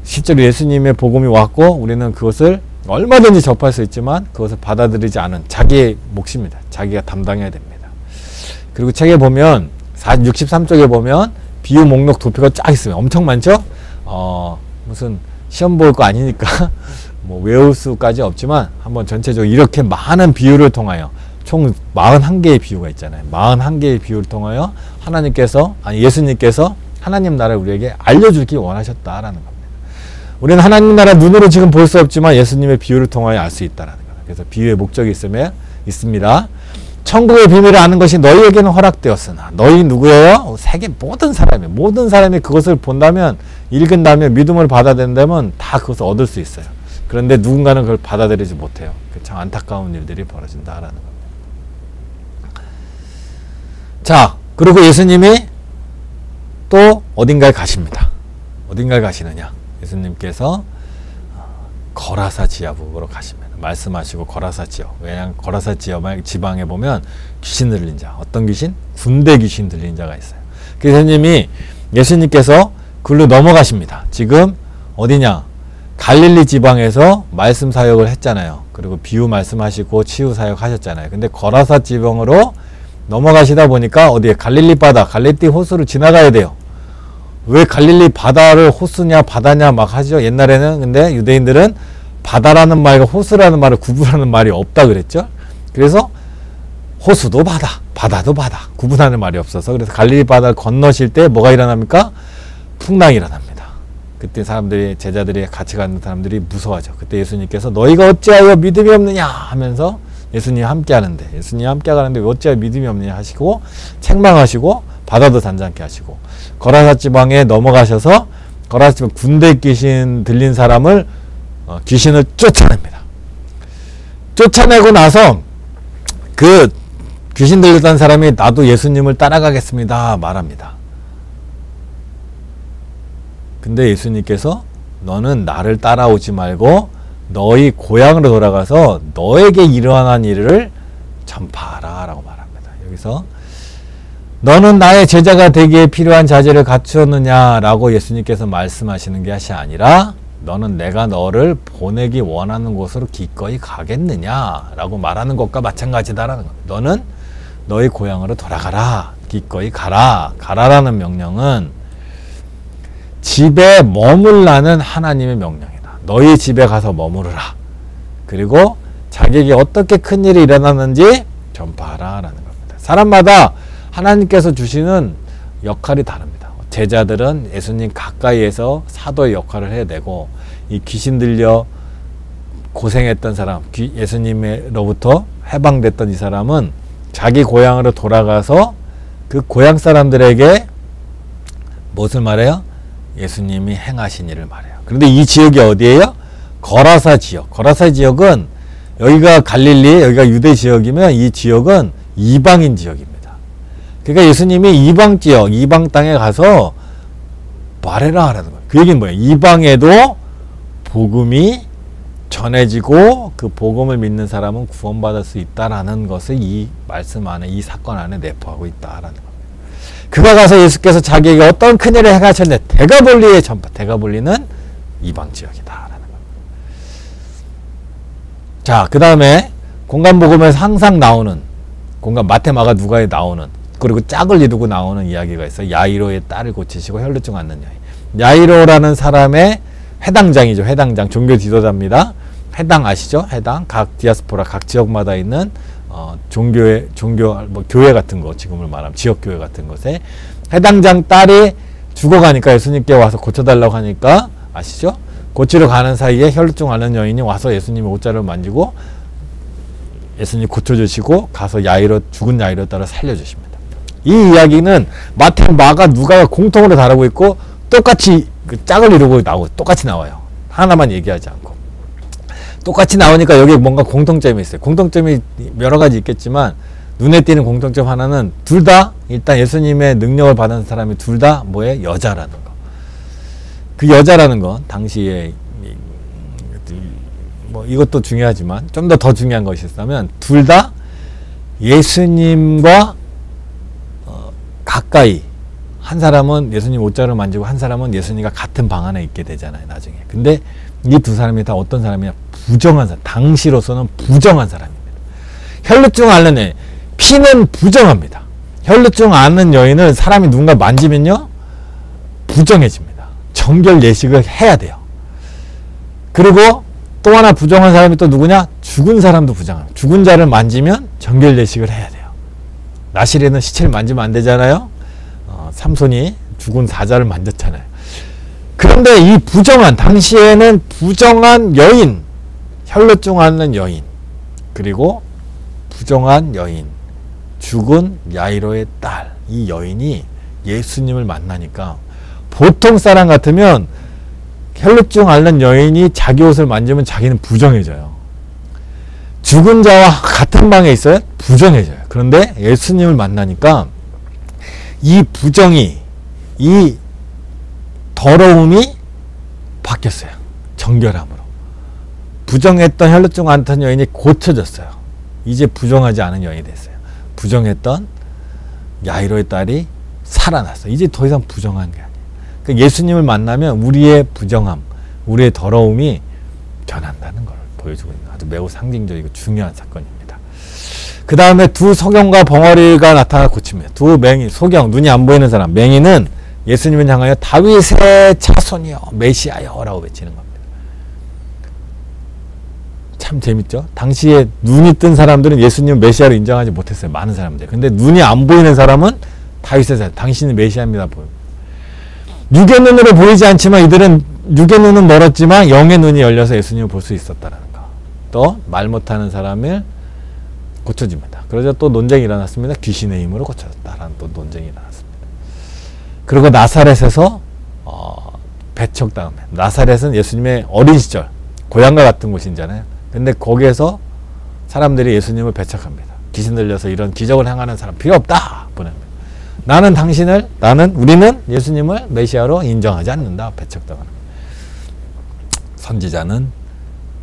실제로 예수님의 복음이 왔고 우리는 그것을 얼마든지 접할 수 있지만 그것을 받아들이지 않은 자기의 몫입니다. 자기가 담당해야 됩니다. 그리고 책에 보면 63쪽에 보면 비유 목록 도표가 쫙 있어요. 엄청 많죠? 무슨 시험 볼 거 아니니까 뭐 외울 수까지 없지만 한번 전체적으로 이렇게 많은 비유를 통하여 총 41개의 비유가 있잖아요. 41개의 비유를 통하여 예수님께서 하나님 나라를 우리에게 알려주기 원하셨다라는 겁니다. 우리는 하나님 나라 눈으로 지금 볼 수 없지만 예수님의 비유를 통하여 알 수 있다라는 거예요. 그래서 비유의 목적이 있습니다. 천국의 비밀을 아는 것이 너희에게는 허락되었으나 너희 누구예요? 세계 모든 사람이 그것을 본다면 읽은다면 믿음을 받아들인다면 다 그것을 얻을 수 있어요. 그런데 누군가는 그걸 받아들이지 못해요. 참 안타까운 일들이 벌어진다라는 겁니다. 자, 그리고 예수님이 또 어딘가에 가십니다. 어딘가에 가시느냐? 예수님께서 거라사 지역으로 가십니다. 말씀하시고 거라사 지역. 왜냐하면 거라사 지방에 보면 귀신 들린 자. 어떤 귀신? 군대 귀신 들린 자가 있어요. 그래서 예수님께서 글로 넘어가십니다. 지금 어디냐? 갈릴리 지방에서 말씀 사역을 했잖아요. 그리고 비유 말씀하시고 치유 사역 하셨잖아요. 근데 거라사 지방으로 넘어가시다 보니까 어디에 갈릴리 바다, 갈릴리 호수를 지나가야 돼요. 왜 갈릴리 바다를 호수냐 바다냐 막 하죠. 옛날에는 근데 유대인들은 바다라는 말과 호수라는 말을 구분하는 말이 없다 그랬죠. 그래서 호수도 바다, 바다도 바다 구분하는 말이 없어서 그래서 갈릴리 바다를 건너실 때 뭐가 일어납니까? 풍랑이 일어납니다. 그때 제자들이 같이 가는 사람들이 무서워하죠. 그때 예수님께서 너희가 어찌하여 믿음이 없느냐 하면서 예수님 함께 하는데 어찌하여 믿음이 없느냐 하시고 책망하시고 바다도 잔잔케 하시고 거라사 지방에 넘어가셔서 거라사 지방 군대 귀신 들린 사람을 귀신을 쫓아냅니다. 쫓아내고 나서 그 귀신 들렸다는 사람이 나도 예수님을 따라가겠습니다 말합니다. 근데 예수님께서 너는 나를 따라오지 말고 너희 고향으로 돌아가서 너에게 일어난 일을 전파하라 라고 말합니다. 여기서 너는 나의 제자가 되기에 필요한 자질을 갖추었느냐 라고 예수님께서 말씀하시는 것이 아니라 너는 내가 너를 보내기 원하는 곳으로 기꺼이 가겠느냐 라고 말하는 것과 마찬가지다라는 겁니다. 너는 너의 고향으로 돌아가라. 기꺼이 가라라는 명령은 집에 머물라는 하나님의 명령이다. 너희 집에 가서 머무르라. 그리고 자기에게 어떻게 큰일이 일어났는지 전파하라라는 겁니다. 사람마다 하나님께서 주시는 역할이 다릅니다. 제자들은 예수님 가까이에서 사도의 역할을 해야 되고, 이 귀신 들려 고생했던 사람, 예수님으로부터 해방됐던 이 사람은 자기 고향으로 돌아가서 그 고향 사람들에게 무엇을 말해요? 예수님이 행하신 일을 말해요. 그런데 이 지역이 어디예요? 거라사 지역. 거라사 지역은 여기가 갈릴리, 여기가 유대 지역이면 이 지역은 이방인 지역입니다. 그러니까 예수님이 이방 지역, 이방 땅에 가서 말해라 하라는 거예요. 그 얘기는 뭐예요? 이방에도 복음이 전해지고 그 복음을 믿는 사람은 구원받을 수 있다라는 것을 이 말씀 안에, 이 사건 안에 내포하고 있다라는 겁니다. 그가 가서 예수께서 자기에게 어떤 큰일을 행하셨는데 데가볼리의 전파, 데가볼리는 이방 지역이다라는 겁니다. 자, 그 다음에 공간복음에서 항상 나오는, 공간 마태, 마가, 누가에 나오는, 그리고 짝을 이루고 나오는 이야기가 있어요. 야이로의 딸을 고치시고 혈루증 앓는 여인. 야이로라는 사람의 회당장이죠. 회당장, 종교 지도자입니다. 회당 아시죠? 회당, 각 디아스포라, 각 지역마다 있는 교회 같은 거, 지금을 말하면 지역교회 같은 것에 회당장 딸이 죽어가니까 예수님께 와서 고쳐달라고 하니까, 아시죠? 고치러 가는 사이에 혈루증 앓는 여인이 와서 예수님의 옷자를 만지고 예수님 고쳐주시고 가서 죽은 야이로 딸을 살려주십니다. 이 이야기는 마태, 마가, 누가가 공통으로 다루고 있고 똑같이 그 짝을 이루고 나오고 똑같이 나와요. 하나만 얘기하지 않고. 똑같이 나오니까 여기에 뭔가 공통점이 있어요. 공통점이 여러 가지 있겠지만 눈에 띄는 공통점 하나는 둘 다 일단 예수님의 능력을 받은 사람이 둘 다 뭐예요? 여자라는 거. 그 여자라는 건 당시에 뭐 이것도 중요하지만 좀 더 중요한 것이 있다면 둘 다 예수님과 가까이, 한 사람은 예수님 옷자를 만지고 한 사람은 예수님과 같은 방 안에 있게 되잖아요, 나중에. 근데 이 두 사람이 다 어떤 사람이냐? 부정한 사람. 당시로서는 부정한 사람입니다. 혈루증 앓는 여인. 피는 부정합니다. 혈루증 앓는 여인은 사람이 누군가 만지면요, 부정해집니다. 정결 예식을 해야 돼요. 그리고 또 하나 부정한 사람이 또 누구냐? 죽은 사람도 부정합니다. 죽은 자를 만지면 정결 예식을 해야 돼요. 나실에는 시체를 만지면 안 되잖아요. 삼손이 죽은 사자를 만졌잖아요. 그런데 이 당시에는 부정한 여인, 혈루증 앓는 여인, 그리고 부정한 여인, 죽은 야이로의 딸, 이 여인이 예수님을 만나니까 보통 사람 같으면 혈루증 앓는 여인이 자기 옷을 만지면 자기는 부정해져요. 죽은 자와 같은 방에 있어요? 부정해져요. 그런데 예수님을 만나니까 이 부정이, 이 더러움이 바뀌었어요. 정결함으로. 부정했던 혈루증 앓던 여인이 고쳐졌어요. 이제 부정하지 않은 여인이 됐어요. 부정했던 야이로의 딸이 살아났어요. 이제 더 이상 부정한 게 아니에요. 그러니까 예수님을 만나면 우리의 부정함, 우리의 더러움이 변한다는 걸 보여주고 있는 아주 매우 상징적이고 중요한 사건입니다. 그 다음에 두 소경과 벙어리가 나타나 고칩니다. 두 맹인, 소경, 눈이 안 보이는 사람, 맹인은 예수님을 향하여 다윗의 자손이여, 메시아여 라고 외치는 겁니다. 참 재밌죠? 당시에 눈이 뜬 사람들은 예수님을 메시아로 인정하지 못했어요. 많은 사람들. 근데 눈이 안 보이는 사람은 다윗의 자손, 당신은 메시아입니다. 육의 눈으로 보이지 않지만 이들은 육의 눈은 멀었지만 영의 눈이 열려서 예수님을 볼 수 있었다는 거. 또 말 못하는 사람을 고쳐집니다. 그러자 또 논쟁이 일어났습니다. 귀신의 힘으로 고쳐졌다라는 또 논쟁이 일어났습니다. 그리고 나사렛에서 배척당합니다. 나사렛은 예수님의 어린 시절, 고향과 같은 곳이잖아요. 근데 거기에서 사람들이 예수님을 배척합니다. 귀신 들려서 이런 기적을 행하는 사람 필요 없다! 보냅니다. 우리는 예수님을 메시아로 인정하지 않는다. 배척당하는 거예요. 선지자는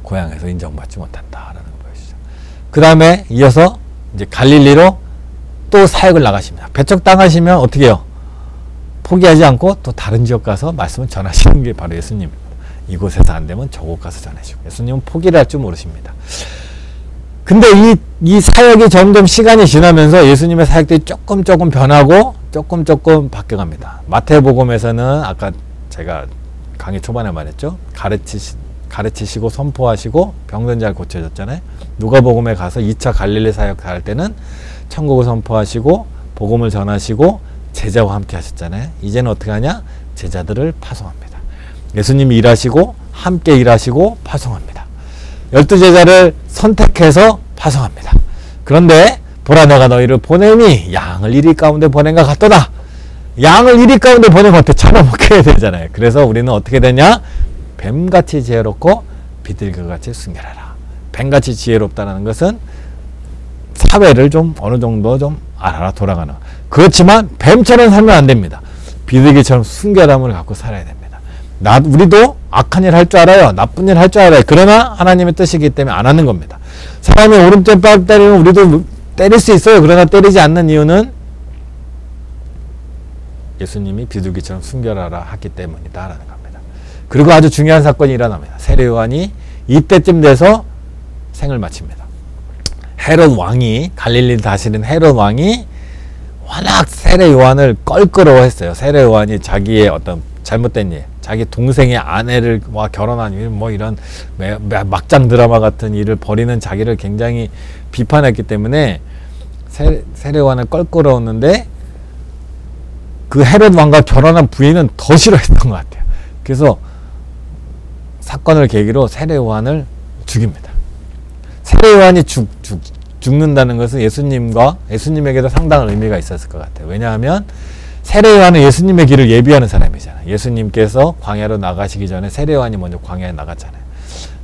고향에서 인정받지 못한다라는 걸 보여주죠. 그 다음에 이어서 이제 갈릴리로 또 사역을 나가십니다. 배척당하시면 어떻게 해요? 포기하지 않고 또 다른 지역 가서 말씀을 전하시는 게 바로 예수님입니다. 이곳에서 안 되면 저곳 가서 전해주고. 예수님은 포기를 할 줄 모르십니다. 근데 이 사역이 점점 시간이 지나면서 예수님의 사역들이 조금 변하고 조금 바뀌어갑니다. 마태복음에서는 아까 제가 강의 초반에 말했죠. 가르치시고 선포하시고 병든 자를 고쳐줬잖아요. 누가복음에 가서 2차 갈릴리 사역 할 때는 천국을 선포하시고 복음을 전하시고 제자와 함께 하셨잖아요. 이제는 어떻게 하냐? 제자들을 파송합니다. 예수님이 일하시고 함께 일하시고 파송합니다. 12제자를 선택해서 파송합니다. 그런데 보라 내가 너희를 보내니 양을 이리 가운데 보낸것 같도다. 양을 이리 가운데 보내면 어떻게 잡아먹게 해야 되잖아요. 그래서 우리는 어떻게 되냐? 뱀같이 지혜롭고 비둘기같이 순결하라. 뱀같이 지혜롭다는 것은 사회를 좀 어느 정도 좀 알아라 돌아가는. 그렇지만 뱀처럼 살면 안 됩니다. 비둘기처럼 순결함을 갖고 살아야 됩니다. 우리도 악한 일 할 줄 알아요. 나쁜 일 할 줄 알아요. 그러나 하나님의 뜻이기 때문에 안 하는 겁니다. 사람이 오른쪽 뺨 때리면 우리도 때릴 수 있어요. 그러나 때리지 않는 이유는 예수님이 비둘기처럼 순결하라 하기 때문이다라는 겁니다. 그리고 아주 중요한 사건이 일어납니다. 세례 요한이 이때쯤 돼서 생을 마칩니다. 헤롯 왕이, 갈릴리 다스린 헤롯 왕이 워낙 세례 요한을 껄끄러워했어요. 세례 요한이 자기의 어떤 잘못된 일, 자기 동생의 아내를 결혼한 일, 이런 막장 드라마 같은 일을 벌이는 자기를 굉장히 비판했기 때문에 세례 요한을 껄끄러웠는데 그 헤롯 왕과 결혼한 부인은 더 싫어했던 것 같아요. 그래서 사건을 계기로 세례 요한을 죽입니다. 세례 요한이 죽는다는 것은 예수님에게도 상당한 의미가 있었을 것 같아요. 왜냐하면 세례 요한은 예수님의 길을 예비하는 사람이잖아요. 예수님께서 광야로 나가시기 전에 세례 요한이 먼저 광야에 나갔잖아요.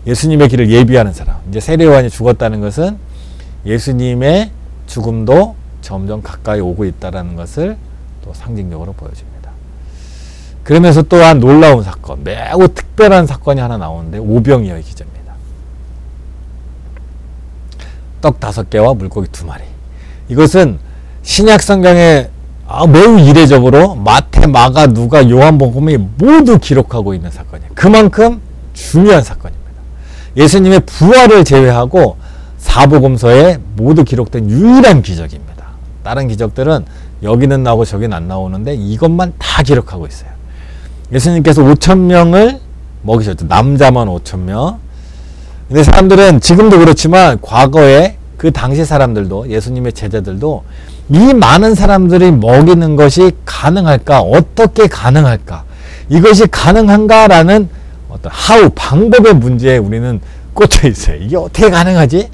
예수님의 길을 예비하는 사람. 이제 세례 요한이 죽었다는 것은 예수님의 죽음도 점점 가까이 오고 있다는 것을 또 상징적으로 보여줍니다. 그러면서 또한 놀라운 사건, 매우 특별한 사건이 하나 나오는데 오병이어의 기적입니다. 떡 5개와 물고기 2마리. 이것은 신약 성경에 매우 이례적으로 마태, 마가, 누가, 요한복음이 모두 기록하고 있는 사건이에요. 그만큼 중요한 사건입니다. 예수님의 부활을 제외하고 사복음서에 모두 기록된 유일한 기적입니다. 다른 기적들은 여기는 나오고 저기는 안 나오는데 이것만 다 기록하고 있어요. 예수님께서 5,000명을 먹이셨죠. 남자만 5,000명. 근데 사람들은 지금도 그렇지만 과거에 그 당시 사람들도, 예수님의 제자들도 이 많은 사람들이 먹이는 것이 가능할까? 어떻게 가능할까? 이것이 가능한가라는 어떤 방법의 문제에 우리는 꽂혀 있어요. 이게 어떻게 가능하지?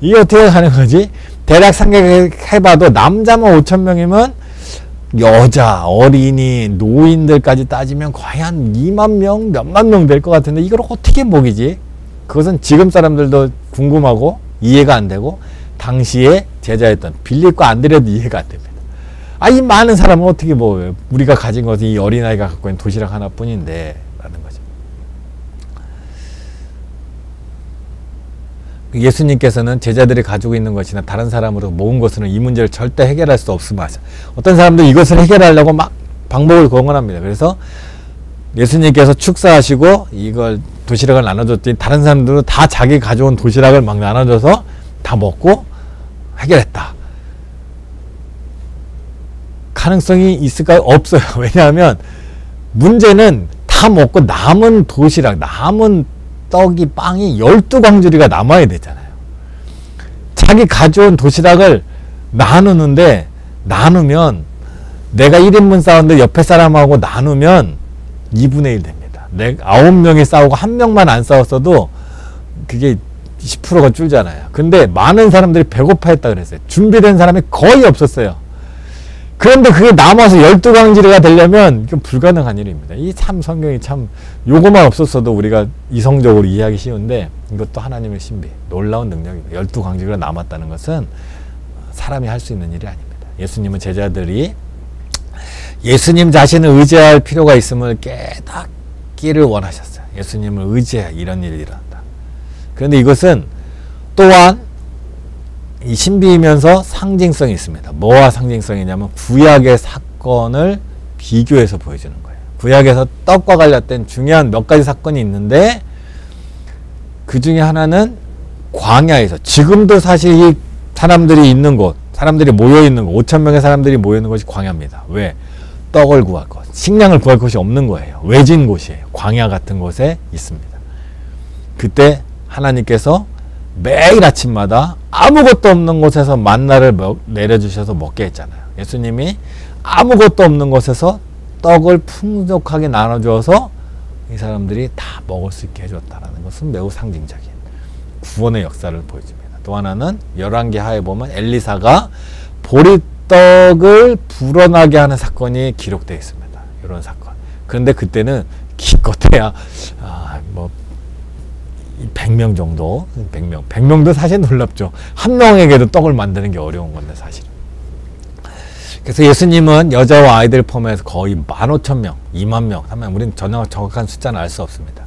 이게 어떻게 가능하지? 대략 생각해봐도 남자만 5,000명이면 여자, 어린이, 노인들까지 따지면 거의 한 2만 명, 몇만 명 될 것 같은데 이걸 어떻게 먹이지? 그것은 지금 사람들도 궁금하고 이해가 안 되고 당시에 제자였던 빌립과 안드레도 이해가 안 됩니다. 이 많은 사람은 어떻게 먹어요? 우리가 가진 것은 이 어린아이가 갖고 있는 도시락 하나뿐인데 라는 거죠. 예수님께서는 제자들이 가지고 있는 것이나 다른 사람으로 모은 것으로는 이 문제를 절대 해결할 수 없음을 하죠. 어떤 사람들 이것을 해결하려고 막 방법을 공언합니다. 그래서 예수님께서 축사하시고 이걸 도시락을 나눠줬더니 다른 사람들은 다 자기 가져온 도시락을 막 나눠줘서 다 먹고 해결했다. 가능성이 있을까요? 없어요. 왜냐하면 문제는 다 먹고 남은 도시락, 남은 떡이, 빵이 12광주리가 남아야 되잖아요. 자기 가져온 도시락을 나누면 내가 1인분 싸웠는데 옆에 사람하고 나누면 2분의 1 됩니다. 9명이 싸우고 1명만 안 싸웠어도 그게 10%가 줄잖아요. 근데 많은 사람들이 배고파했다 그랬어요. 준비된 사람이 거의 없었어요. 그런데 그게 남아서 12광주리가 되려면 이건 불가능한 일입니다. 이 참 성경이 참 요거만 없었어도 우리가 이성적으로 이해하기 쉬운데 이것도 하나님의 신비, 놀라운 능력입니다. 12광주리가 남았다는 것은 사람이 할 수 있는 일이 아닙니다. 예수님은 제자들이 예수님 자신을 의지할 필요가 있음을 깨닫기를 원하셨어요. 예수님을 의지해야 이런 일이 일어난다. 그런데 이것은 또한 이 신비이면서 상징성이 있습니다. 뭐와 상징성이냐면 구약의 사건을 비교해서 보여주는 거예요. 구약에서 떡과 관련된 중요한 몇 가지 사건이 있는데 그 중에 하나는 광야에서, 지금도 사실 이 사람들이 있는 곳, 사람들이 모여있는 곳, 5,000명의 사람들이 모여있는 곳이 광야입니다. 왜? 떡을 구할 것, 식량을 구할 곳이 없는 거예요. 외진 곳이에요. 광야 같은 곳에 있습니다. 그때 하나님께서 매일 아침마다 아무것도 없는 곳에서 만나를 내려주셔서 먹게 했잖아요. 예수님이 아무것도 없는 곳에서 떡을 풍족하게 나눠주어서 이 사람들이 다 먹을 수 있게 해줬다는 것은 매우 상징적인 구원의 역사를 보여줍니다. 또 하나는 열왕기 하에 보면 엘리사가 보리떡을 불어나게 하는 사건이 기록되어 있습니다. 이런 사건. 그런데 그때는 기껏해야 100명 정도, 100명도 사실 놀랍죠. 한 명에게도 떡을 만드는 게 어려운 건데 사실. 그래서 예수님은 여자와 아이들 포함해서 거의 15,000명, 20,000명, 3만, 우리는 정확한 숫자는 알 수 없습니다.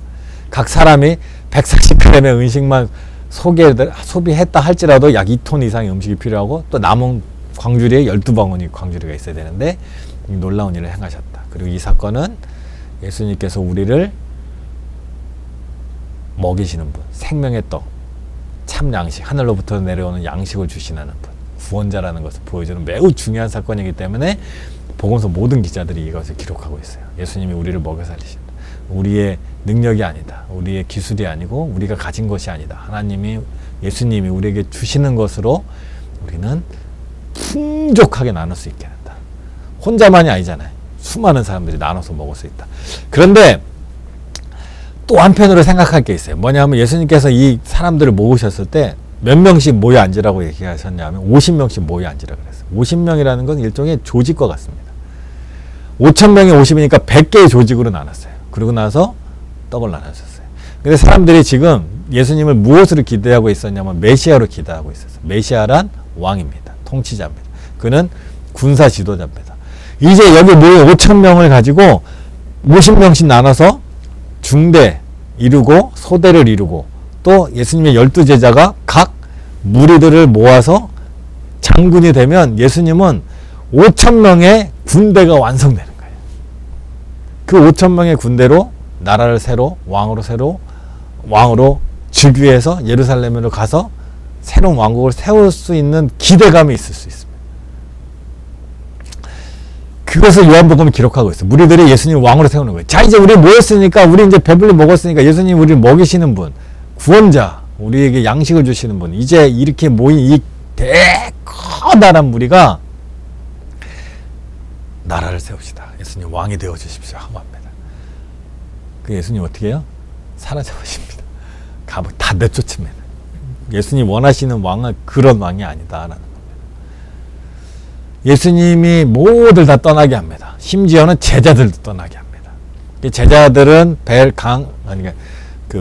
각 사람이 140g의 음식만 소비했다 할지라도 약 2톤 이상의 음식이 필요하고 또 남은 광주리에 12방울이 광주리가 있어야 되는데 놀라운 일을 행하셨다. 그리고 이 사건은 예수님께서 우리를 먹이시는 분, 생명의 떡, 참 양식, 하늘로부터 내려오는 양식을 주시는 분, 구원자라는 것을 보여주는 매우 중요한 사건이기 때문에 복음서 모든 기자들이 이것을 기록하고 있어요. 예수님이 우리를 먹여 살리신다. 우리의 능력이 아니다. 우리의 기술이 아니고 우리가 가진 것이 아니다. 하나님이, 예수님이 우리에게 주시는 것으로 우리는 풍족하게 나눌 수 있게 된다. 혼자만이 아니잖아요. 수많은 사람들이 나눠서 먹을 수 있다. 그런데 또 한편으로 생각할 게 있어요. 뭐냐면 예수님께서 이 사람들을 모으셨을 때 몇 명씩 모여 앉으라고 얘기하셨냐면 50명씩 모여 앉으라고 그랬어요. 50명이라는 건 일종의 조직과 같습니다. 5,000명이 50이니까 100개의 조직으로 나눴어요. 그러고 나서 떡을 나눠줬어요. 근데 사람들이 지금 예수님을 무엇으로 기대하고 있었냐면 메시아로 기대하고 있었어요. 메시아란 왕입니다. 통치자입니다. 그는 군사 지도자입니다. 이제 여기 모여 5,000명을 가지고 50명씩 나눠서 중대 이루고 소대를 이루고 또 예수님의 12제자가 각 무리들을 모아서 장군이 되면 예수님은 5,000명의 군대가 완성되는 거예요. 그 5,000명의 군대로 나라를 왕으로 즉위해서 예루살렘으로 가서 새로운 왕국을 세울 수 있는 기대감이 있을 수 있습니다. 그것을 요한복음이 기록하고 있어요. 무리들이 예수님을 왕으로 세우는 거예요. 자, 이제 우리 모였으니까, 우리 이제 배불리 먹었으니까 예수님 우리를 먹이시는 분, 구원자, 우리에게 양식을 주시는 분, 이제 이렇게 모인 이 커다란 무리가 나라를 세웁시다. 예수님 왕이 되어 주십시오 하고 합니다. 그 예수님 어떻게 해요? 사라져 버립니다. 다 내쫓습니다. 예수님 원하시는 왕은 그런 왕이 아니다라는 겁니다. 예수님이 모두를 다 떠나게 합니다. 심지어는 제자들도 떠나게 합니다. 제자들은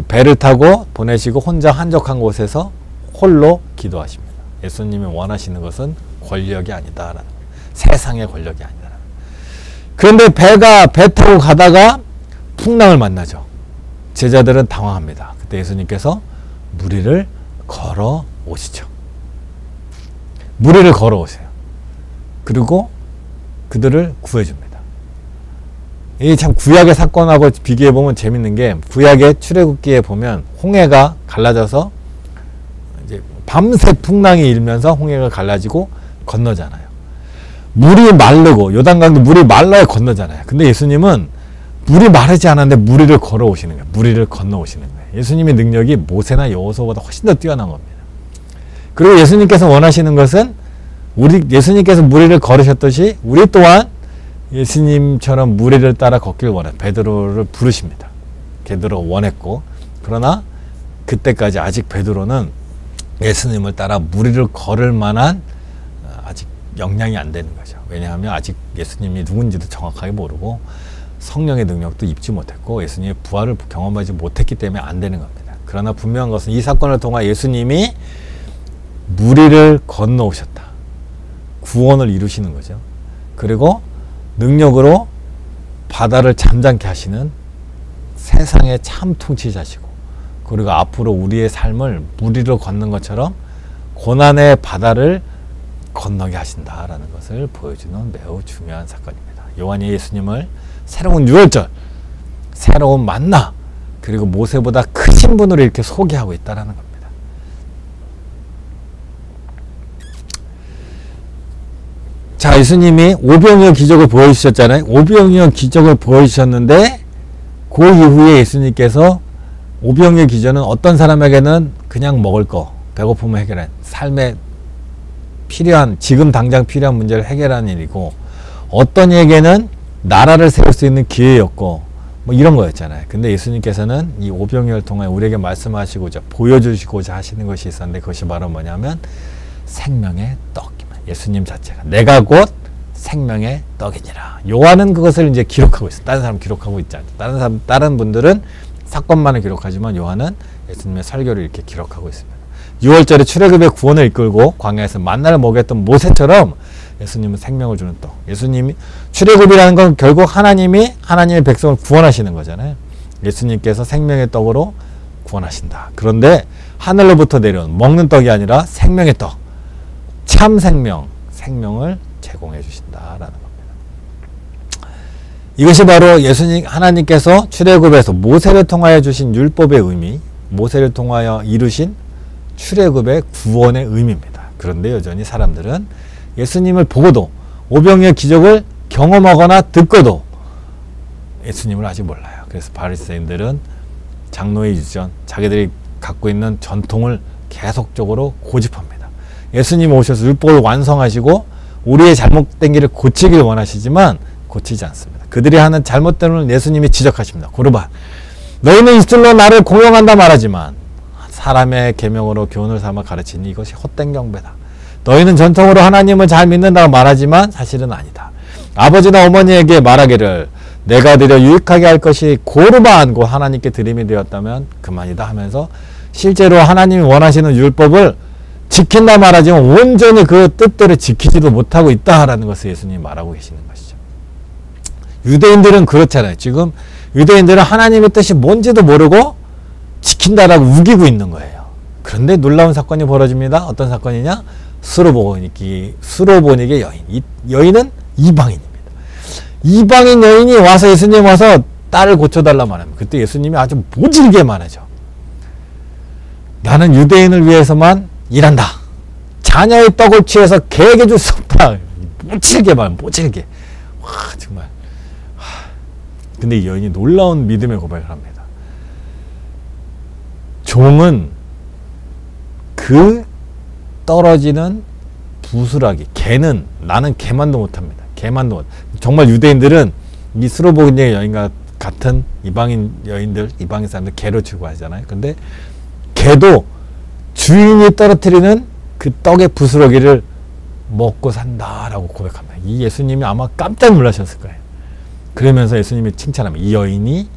배를 타고 보내시고 혼자 한적한 곳에서 홀로 기도하십니다. 예수님이 원하시는 것은 권력이 아니다라는 거예요. 세상의 권력이 아니다라는 거예요. 그런데 배 타고 가다가 풍랑을 만나죠. 제자들은 당황합니다. 그때 예수님께서 무리를 걸어 오시죠. 무리를 걸어 오세요. 그리고 그들을 구해줍니다. 이 참 구약의 사건하고 비교해보면 재밌는 게, 구약의 출애굽기에 보면 홍해가 갈라져서 이제 밤새 풍랑이 일면서 홍해가 갈라지고 건너잖아요. 물이 마르고, 요단강도 물이 말라야 건너잖아요. 근데 예수님은 물이 마르지 않았는데 무리를 걸어 오시는 거예요. 무리를 건너 오시는 거예요. 예수님의 능력이 모세나 여호수아보다 훨씬 더 뛰어난 겁니다. 그리고 예수님께서 원하시는 것은 예수님께서 무리를 걸으셨듯이 우리 또한 예수님처럼 무리를 따라 걷길 원해요. 베드로를 부르십니다. 베드로가 원했고, 그러나 그때까지 아직 베드로는 예수님을 따라 무리를 걸을 만한 아직 역량이 안 되는 거죠. 왜냐하면 아직 예수님이 누군지도 정확하게 모르고 성령의 능력도 입지 못했고 예수님의 부활을 경험하지 못했기 때문에 안 되는 겁니다. 그러나 분명한 것은 이 사건을 통해 예수님이 무리를 건너오셨다. 구원을 이루시는 거죠. 그리고 능력으로 바다를 잠잠케 하시는 세상의 참 통치자시고, 그리고 앞으로 우리의 삶을 무리로 걷는 것처럼 고난의 바다를 건너게 하신다라는 것을 보여주는 매우 중요한 사건입니다. 요한이 예수님을 새로운 유월절, 새로운 만나, 그리고 모세보다 크신 분으로 이렇게 소개하고 있다는 겁니다. 자, 예수님이 오병이어 기적을 보여주셨잖아요. 오병이어 기적을 보여주셨는데 그 이후에 예수님께서 오병이어 기적은 어떤 사람에게는 그냥 먹을 거, 배고픔을 해결한, 삶에 필요한, 지금 당장 필요한 문제를 해결하는 일이고, 어떤 이에게는 나라를 세울 수 있는 기회였고, 뭐 이런 거였잖아요. 근데 예수님께서는 이 오병이어를 통해 우리에게 말씀하시고자 보여주시고자 하시는 것이 있었는데, 그것이 바로 뭐냐면 생명의 떡. 예수님 자체가 내가 곧 생명의 떡이니라. 요한은 그것을 이제 기록하고 있어. 다른 사람 기록하고 있지 않죠. 다른 분들은 사건만을 기록하지만 요한은 예수님의 설교를 이렇게 기록하고 있습니다. 6월절에 출애굽의 구원을 이끌고 광야에서 만나를 먹였던 모세처럼 예수님은 생명을 주는 떡. 예수님이 출애굽이라는 건 결국 하나님이 하나님의 백성을 구원하시는 거잖아요. 예수님께서 생명의 떡으로 구원하신다. 그런데 하늘로부터 내려온 먹는 떡이 아니라 생명의 떡. 참 생명, 생명을 제공해 주신다라는 겁니다. 이것이 바로 예수님, 하나님께서 출애굽에서 모세를 통하여 주신 율법의 의미, 모세를 통하여 이루신 출애굽의 구원의 의미입니다. 그런데 여전히 사람들은 예수님을 보고도 오병이어 기적을 경험하거나 듣고도 예수님을 아직 몰라요. 그래서 바리새인들은 장로의 유전, 자기들이 갖고 있는 전통을 계속적으로 고집합니다. 예수님 오셔서 율법을 완성하시고 우리의 잘못된 길을 고치길 원하시지만 고치지 않습니다. 그들이 하는 잘못됨을 예수님이 지적하십니다. 고르반, 너희는 입술로 나를 공경한다 말하지만 사람의 계명으로 교훈을 삼아 가르치니 이것이 헛된 경배다. 너희는 전통으로 하나님을 잘 믿는다고 말하지만 사실은 아니다. 아버지나 어머니에게 말하기를 내가 드려 유익하게 할 것이 고르반, 곧 하나님께 드림이 되었다면 그만이다 하면서 실제로 하나님이 원하시는 율법을 지킨다 말하지만 온전히 그 뜻대로 지키지도 못하고 있다라는 것을 예수님이 말하고 계시는 것이죠. 유대인들은 그렇잖아요. 지금 유대인들은 하나님의 뜻이 뭔지도 모르고 지킨다라고 우기고 있는 거예요. 그런데 놀라운 사건이 벌어집니다. 어떤 사건이냐? 수로보닉의 여인. 이 여인은 이방인입니다. 이방인 여인이 와서 예수님 와서 딸을 고쳐달라 말합니다. 그때 예수님이 아주 모질게 말하죠. 나는 유대인을 위해서만 일한다. 자녀의 떡을 취해서 개에게 줄 수 없다. 모질게 말, 모질게. 와, 정말. 근데 이 여인이 놀라운 믿음의 고백을 합니다. 종은 그 떨어지는 부스라기, 개는, 나는 개만도 못합니다. 개만도 못. 정말 유대인들은 이 수로보닉의 여인과 같은 이방인 여인들, 이방인 사람들 개로 취급하잖아요. 근데 개도 주인이 떨어뜨리는 그 떡의 부스러기를 먹고 산다라고 고백합니다. 이 예수님이 아마 깜짝 놀라셨을 거예요. 그러면서 예수님이 칭찬합니다. 이 여인이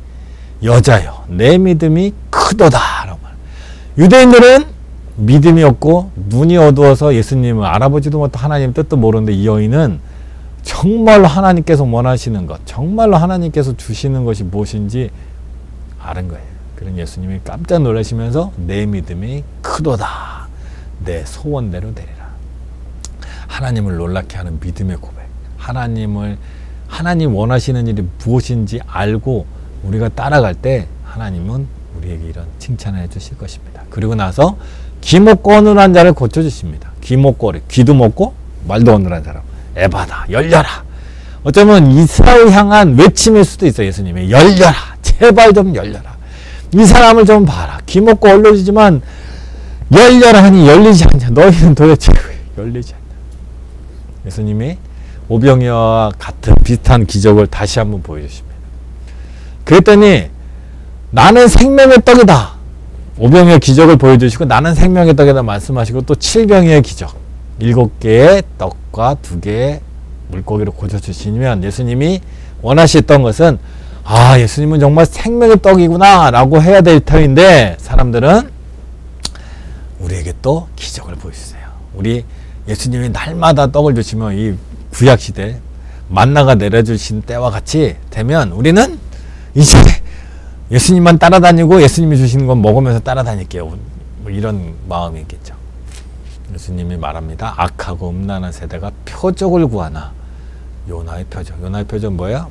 여자여, 내 믿음이 크도다라고 말합니다. 유대인들은 믿음이 없고 눈이 어두워서 예수님을 알아보지도 못하고 하나님 뜻도 모르는데 이 여인은 정말로 하나님께서 원하시는 것, 정말로 하나님께서 주시는 것이 무엇인지 아는 거예요. 그런 예수님이 깜짝 놀라시면서 내 믿음이 크도다. 내 소원대로 되리라. 하나님을 놀랍게 하는 믿음의 고백. 하나님 원하시는 일이 무엇인지 알고 우리가 따라갈 때 하나님은 우리에게 이런 칭찬을 해주실 것입니다. 그리고 나서 귀 먹고 어눌한 자를 고쳐주십니다. 귀 먹고 귀도 먹고 말도 어눌한 사람. 에바다, 열려라. 어쩌면 이스라엘 향한 외침일 수도 있어요. 예수님이 열려라. 제발 좀 열려라. 이 사람을 좀 봐라. 귀 먹고 얼려지지만 열려라 하니 열리지 않냐. 너희는 도대체 왜 열리지 않냐. 예수님이 오병이어와 같은 비슷한 기적을 다시 한번 보여주십니다. 그랬더니 나는 생명의 떡이다. 오병이어 기적을 보여주시고 나는 생명의 떡이다 말씀하시고 또 7병이의 기적, 7개의 떡과 2개의 물고기를 고쳐주시면 예수님이 원하셨던 것은 아, 예수님은 정말 생명의 떡이구나 라고 해야 될 터인데 사람들은 우리에게 또 기적을 보여주세요. 우리 예수님이 날마다 떡을 주시면 이 구약시대 만나가 내려주신 때와 같이 되면 우리는 이제 예수님만 따라다니고 예수님이 주시는 건 먹으면서 따라다닐게요. 뭐 이런 마음이 있겠죠. 예수님이 말합니다. 악하고 음란한 세대가 표적을 구하나. 요나의 표적. 요나의 표적은 뭐야?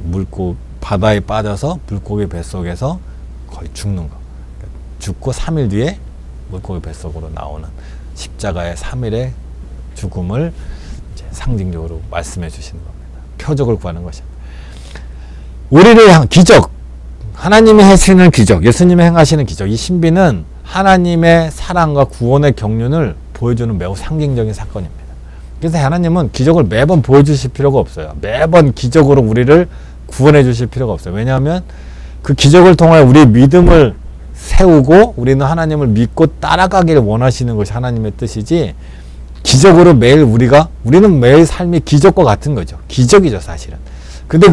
바다에 빠져서 물고기 뱃속에서 거의 죽는 거. 죽고 3일 뒤에 물고기 뱃속으로 나오는 십자가의 3일의 죽음을 이제 상징적으로 말씀해 주시는 겁니다. 표적을 구하는 것입니다. 우리를 향한 기적, 하나님이 하시는 기적, 예수님이 행하시는 기적, 이 신비는 하나님의 사랑과 구원의 경륜을 보여주는 매우 상징적인 사건입니다. 그래서 하나님은 기적을 매번 보여주실 필요가 없어요. 매번 기적으로 우리를 구원해 주실 필요가 없어요. 왜냐하면 그 기적을 통해 우리의 믿음을 세우고 우리는 하나님을 믿고 따라가기를 원하시는 것이 하나님의 뜻이지, 기적으로 매일 우리는 매일 삶이 기적과 같은 거죠. 기적이죠, 사실은. 근데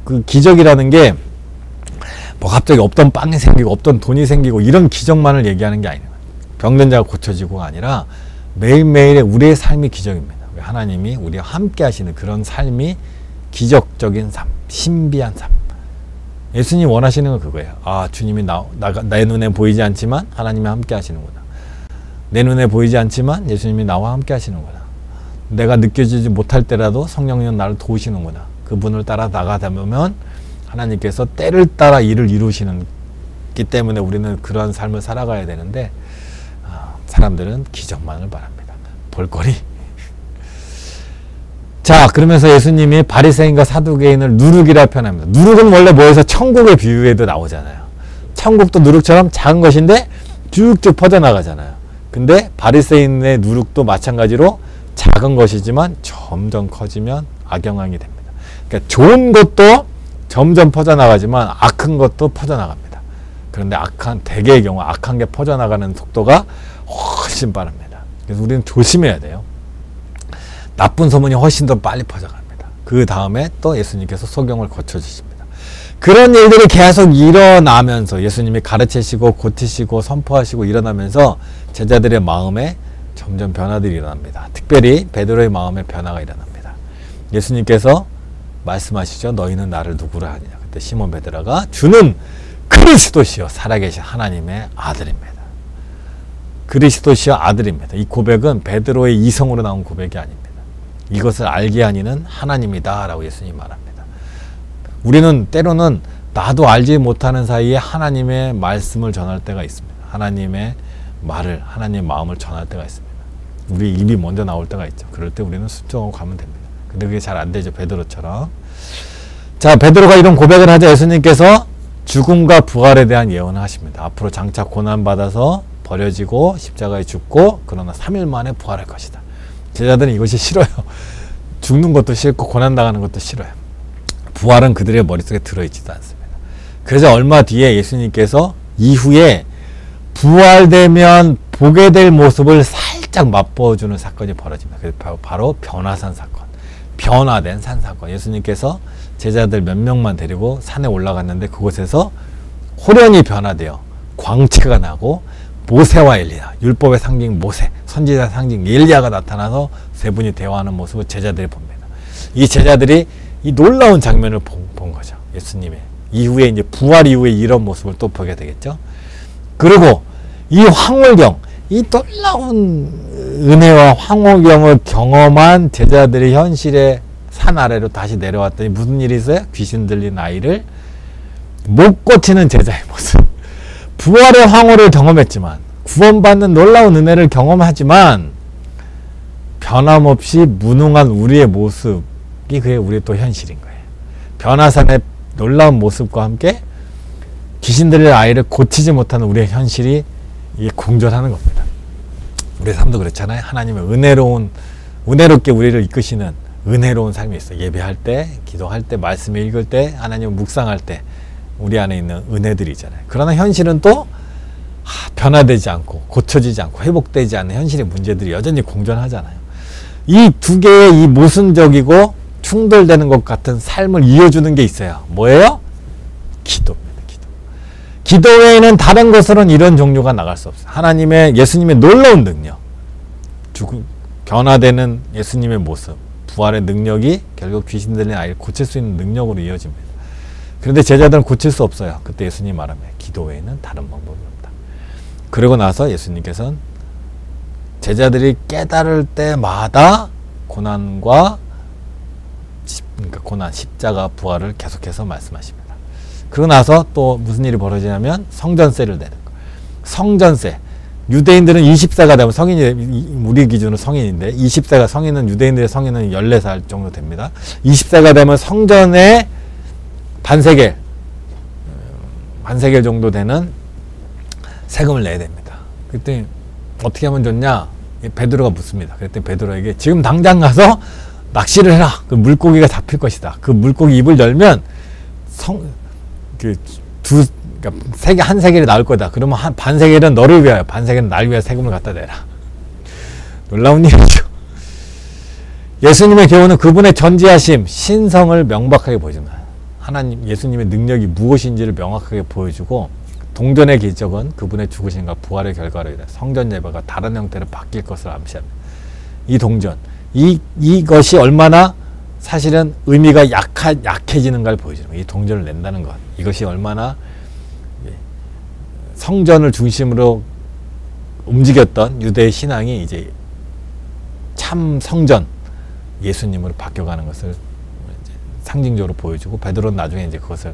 그 기적이라는 게 뭐 갑자기 없던 빵이 생기고 없던 돈이 생기고 이런 기적만을 얘기하는 게 아니에요. 병든 자가 고쳐지고가 아니라 매일매일의 우리의 삶이 기적입니다. 하나님이 우리와 함께 하시는 그런 삶이 기적적인 삶, 신비한 삶. 예수님이 원하시는 건 그거예요. 아, 주님이 내 눈에 보이지 않지만 하나님이 함께 하시는구나. 내 눈에 보이지 않지만 예수님이 나와 함께 하시는구나. 내가 느껴지지 못할 때라도 성령님은 나를 도우시는구나. 그분을 따라 나가다 보면 하나님께서 때를 따라 일을 이루시는 기 때문에 우리는 그러한 삶을 살아가야 되는데, 사람들은 기적만을 바랍니다. 볼거리. 자, 그러면서 예수님이 바리새인과 사두개인을 누룩이라 표현합니다. 누룩은 원래 뭐에서 천국의 비유에도 나오잖아요. 천국도 누룩처럼 작은 것인데 쭉쭉 퍼져나가잖아요. 근데 바리새인의 누룩도 마찬가지로 작은 것이지만 점점 커지면 악영향이 됩니다. 그러니까 좋은 것도 점점 퍼져나가지만 악한 것도 퍼져나갑니다. 그런데 대개의 경우 악한 게 퍼져나가는 속도가 훨씬 빠릅니다. 그래서 우리는 조심해야 돼요. 나쁜 소문이 훨씬 더 빨리 퍼져갑니다. 그 다음에 또 예수님께서 소경을 고쳐주십니다. 그런 일들이 계속 일어나면서 예수님이 가르치시고 고치시고 선포하시고 일어나면서 제자들의 마음에 점점 변화들이 일어납니다. 특별히 베드로의 마음에 변화가 일어납니다. 예수님께서 말씀하시죠. 너희는 나를 누구라 하느냐. 그때 시몬 베드로가 주는 그리스도시요 살아계신 하나님의 아들입니다. 그리스도시요 아들입니다. 이 고백은 베드로의 이성으로 나온 고백이 아닙니다. 이것을 알게 하니는 하나님이다 라고 예수님이 말합니다. 우리는 때로는 나도 알지 못하는 사이에 하나님의 말씀을 전할 때가 있습니다. 하나님의 말을, 하나님의 마음을 전할 때가 있습니다. 우리 입이 먼저 나올 때가 있죠. 그럴 때 우리는 순종하고 가면 됩니다. 근데 그게 잘 안 되죠. 베드로처럼. 자, 베드로가 이런 고백을 하자 예수님께서 죽음과 부활에 대한 예언을 하십니다. 앞으로 장차 고난받아서 버려지고 십자가에 죽고 그러나 3일 만에 부활할 것이다. 제자들은 이것이 싫어요. 죽는 것도 싫고 고난당하는 것도 싫어요. 부활은 그들의 머릿속에 들어있지도 않습니다. 그래서 얼마 뒤에 예수님께서 이후에 부활되면 보게 될 모습을 살짝 맛보여주는 사건이 벌어집니다. 그래서 바로 변화산 사건. 변화된 산 사건. 예수님께서 제자들 몇 명만 데리고 산에 올라갔는데 그곳에서 호련히 변화되어 광채가 나고 모세와 엘리야, 율법의 상징 모세, 선지자 상징 엘리야가 나타나서 세 분이 대화하는 모습을 제자들이 봅니다. 이 제자들이 이 놀라운 장면을 본 거죠. 예수님의 이후에 이제 부활 이후에 이런 모습을 또 보게 되겠죠. 그리고 이 황홀경, 이 놀라운 은혜와 황홀경을 경험한 제자들이 현실의 산 아래로 다시 내려왔더니 무슨 일이 있어요? 귀신 들린 아이를 못 고치는 제자의 모습. 부활의 황홀을 경험했지만 구원받는 놀라운 은혜를 경험하지만 변함없이 무능한 우리의 모습이 그게 우리의 또 현실인 거예요. 변화산의 놀라운 모습과 함께 귀신 들린 아이를 고치지 못하는 우리의 현실이 이게 공존하는 겁니다. 우리의 삶도 그렇잖아요. 하나님의 은혜롭게 우리를 이끄시는 은혜로운 삶이 있어요. 예배할 때, 기도할 때, 말씀 읽을 때, 하나님을 묵상할 때 우리 안에 있는 은혜들이 있잖아요. 그러나 현실은 또 변화되지 않고 고쳐지지 않고 회복되지 않는 현실의 문제들이 여전히 공존하잖아요. 이 두 개의 이 모순적이고 충돌되는 것 같은 삶을 이어주는 게 있어요. 뭐예요? 기도입니다. 기도 외에는 다른 것으로는 이런 종류가 나갈 수 없어요. 예수님의 놀라운 능력, 변화되는 예수님의 모습, 부활의 능력이 결국 귀신 들린 아이를 고칠 수 있는 능력으로 이어집니다. 그런데 제자들은 고칠 수 없어요. 그때 예수님 말합니다. 기도 외에는 다른 방법이 없다. 그러고 나서 예수님께서는 제자들이 깨달을 때마다 고난과 그러니까 고난, 십자가, 부활을 계속해서 말씀하십니다. 그러고 나서 또 무슨 일이 벌어지냐면 성전세를 내는 거예요. 성전세. 유대인들은 20세가 되면 성인이, 우리 기준으로 성인인데 20세가 성인은, 유대인들의 성인은 14살 정도 됩니다. 20세가 되면 성전에 반세겔 정도 되는 세금을 내야 됩니다. 그때 어떻게 하면 좋냐? 베드로가 묻습니다. 그랬더니 베드로에게 지금 당장 가서 낚시를 해라. 그 물고기가 잡힐 것이다. 그 물고기 입을 열면 그러니까 한 세겔이 나올 거다. 그러면 반 세겔은 너를 위하여, 반 세겔은 날 위하여 세금을 갖다 내라. 놀라운 일이죠. 예수님의 교훈은 그분의 전지하심, 신성을 명백하게 보여줍니다. 하나님, 예수님의 능력이 무엇인지를 명확하게 보여주고, 동전의 기적은 그분의 죽으심과 부활의 결과로 인해 성전 예배가 다른 형태로 바뀔 것을 암시합니다. 이 동전, 이것이 얼마나 사실은 의미가 약해지는가를 보여줍니다. 이 동전을 낸다는 것, 이것이 얼마나 성전을 중심으로 움직였던 유대의 신앙이 이제 참 성전, 예수님으로 바뀌어가는 것을 이제 상징적으로 보여주고, 베드로는 나중에 이제 그것을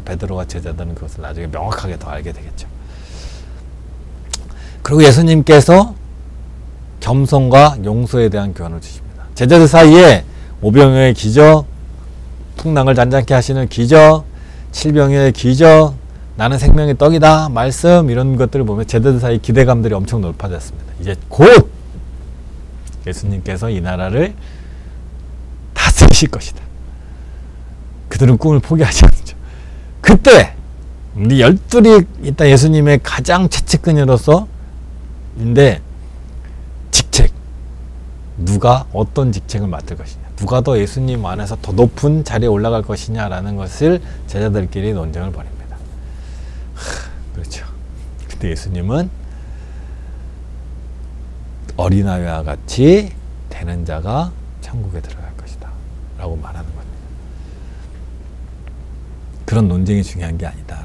베드로와 제자들은 그것을 나중에 명확하게 더 알게 되겠죠. 그리고 예수님께서 겸손과 용서에 대한 교훈을 주십니다. 제자들 사이에 오병이어의 기적, 풍랑을 잔잔케 하시는 기적, 칠병이어의 기적, 나는 생명의 떡이다 말씀, 이런 것들을 보면 제자들 사이 기대감들이 엄청 높아졌습니다. 이제 곧 예수님께서 이 나라를 다스리실 것이다. 그들은 꿈을 포기하지 않죠. 그때 우리 12이 일단 예수님의 가장 최측근으로서인데, 직책, 누가 어떤 직책을 맡을 것이냐, 누가 더 예수님 안에서 더 높은 자리에 올라갈 것이냐라는 것을 제자들끼리 논쟁을 벌입니다. 그렇죠. 근데 예수님은 어린아이와 같이 되는 자가 천국에 들어갈 것이다 라고 말하는 겁니다. 그런 논쟁이 중요한 게 아니다.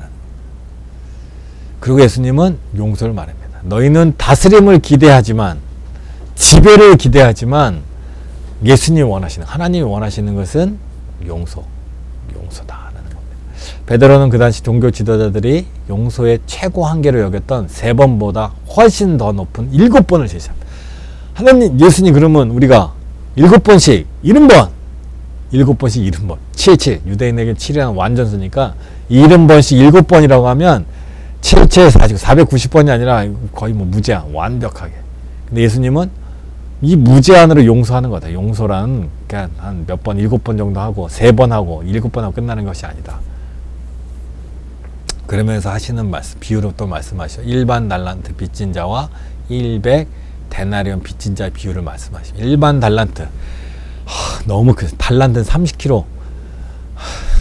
그리고 예수님은 용서를 말합니다. 너희는 다스림을 기대하지만, 지배를 기대하지만, 예수님이 원하시는, 하나님이 원하시는 것은 용서다라는 겁니다. 베드로는 그 당시 종교 지도자들이 용서의 최고 한계로 여겼던 3번보다 훨씬 더 높은 7번을 제시합니다. 하나님, 예수님, 그러면 우리가 7번씩 70번, 7번씩 70번, 77, 유대인에게 7이라는 완전수니까 70번씩 7번이라고 하면 7, 7, 40, 490번이 아니라 거의 뭐 무제한, 완벽하게. 근데 예수님은 이 무제한으로 용서하는 거다. 용서란 그냥 한 몇 번, 7번 정도 하고 3번 하고 7번 하고 끝나는 것이 아니다. 그러면서 하시는 말씀, 비유로 또 말씀하시죠. 일반 달란트 빚진 자와 100 데나리온 빚진 자의 비유를 말씀하시죠. 일반 달란트, 너무 달란트는 30kg,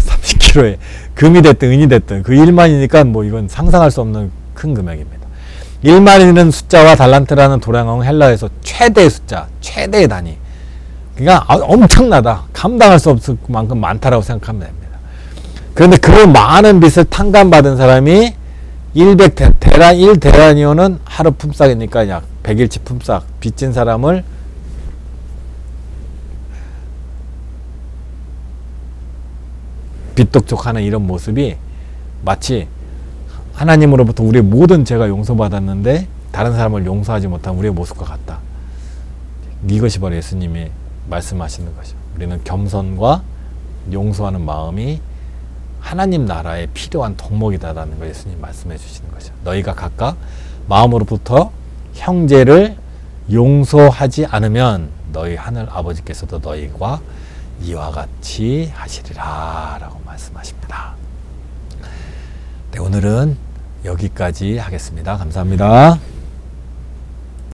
30kg에 금이 됐든 은이 됐든 그 1만이니까 뭐 이건 상상할 수 없는 큰 금액입니다. 1만이라는 숫자와 달란트라는 도량은 헬라에서 최대의 숫자, 최대의 단위. 그러니까 엄청나다. 감당할 수 없을 만큼 많다라고 생각하면 됩니다. 그런데 그 많은 빚을 탕감받은 사람이 1데라니온은 하루 품삯이니까 약 100일치 품삯, 빚진 사람을 빚독촉하는 이런 모습이 마치 하나님으로부터 우리의 모든 죄가 용서받았는데 다른 사람을 용서하지 못한 우리의 모습과 같다. 이것이 바로 예수님이 말씀하시는 것이죠. 우리는 겸손과 용서하는 마음이 하나님 나라에 필요한 덕목이다라는 걸 예수님 말씀해 주시는 것이죠. 너희가 각각 마음으로부터 형제를 용서하지 않으면 너희 하늘 아버지께서도 너희와 이와 같이 하시리라 라고 말씀하십니다. 네, 오늘은 여기까지 하겠습니다. 감사합니다.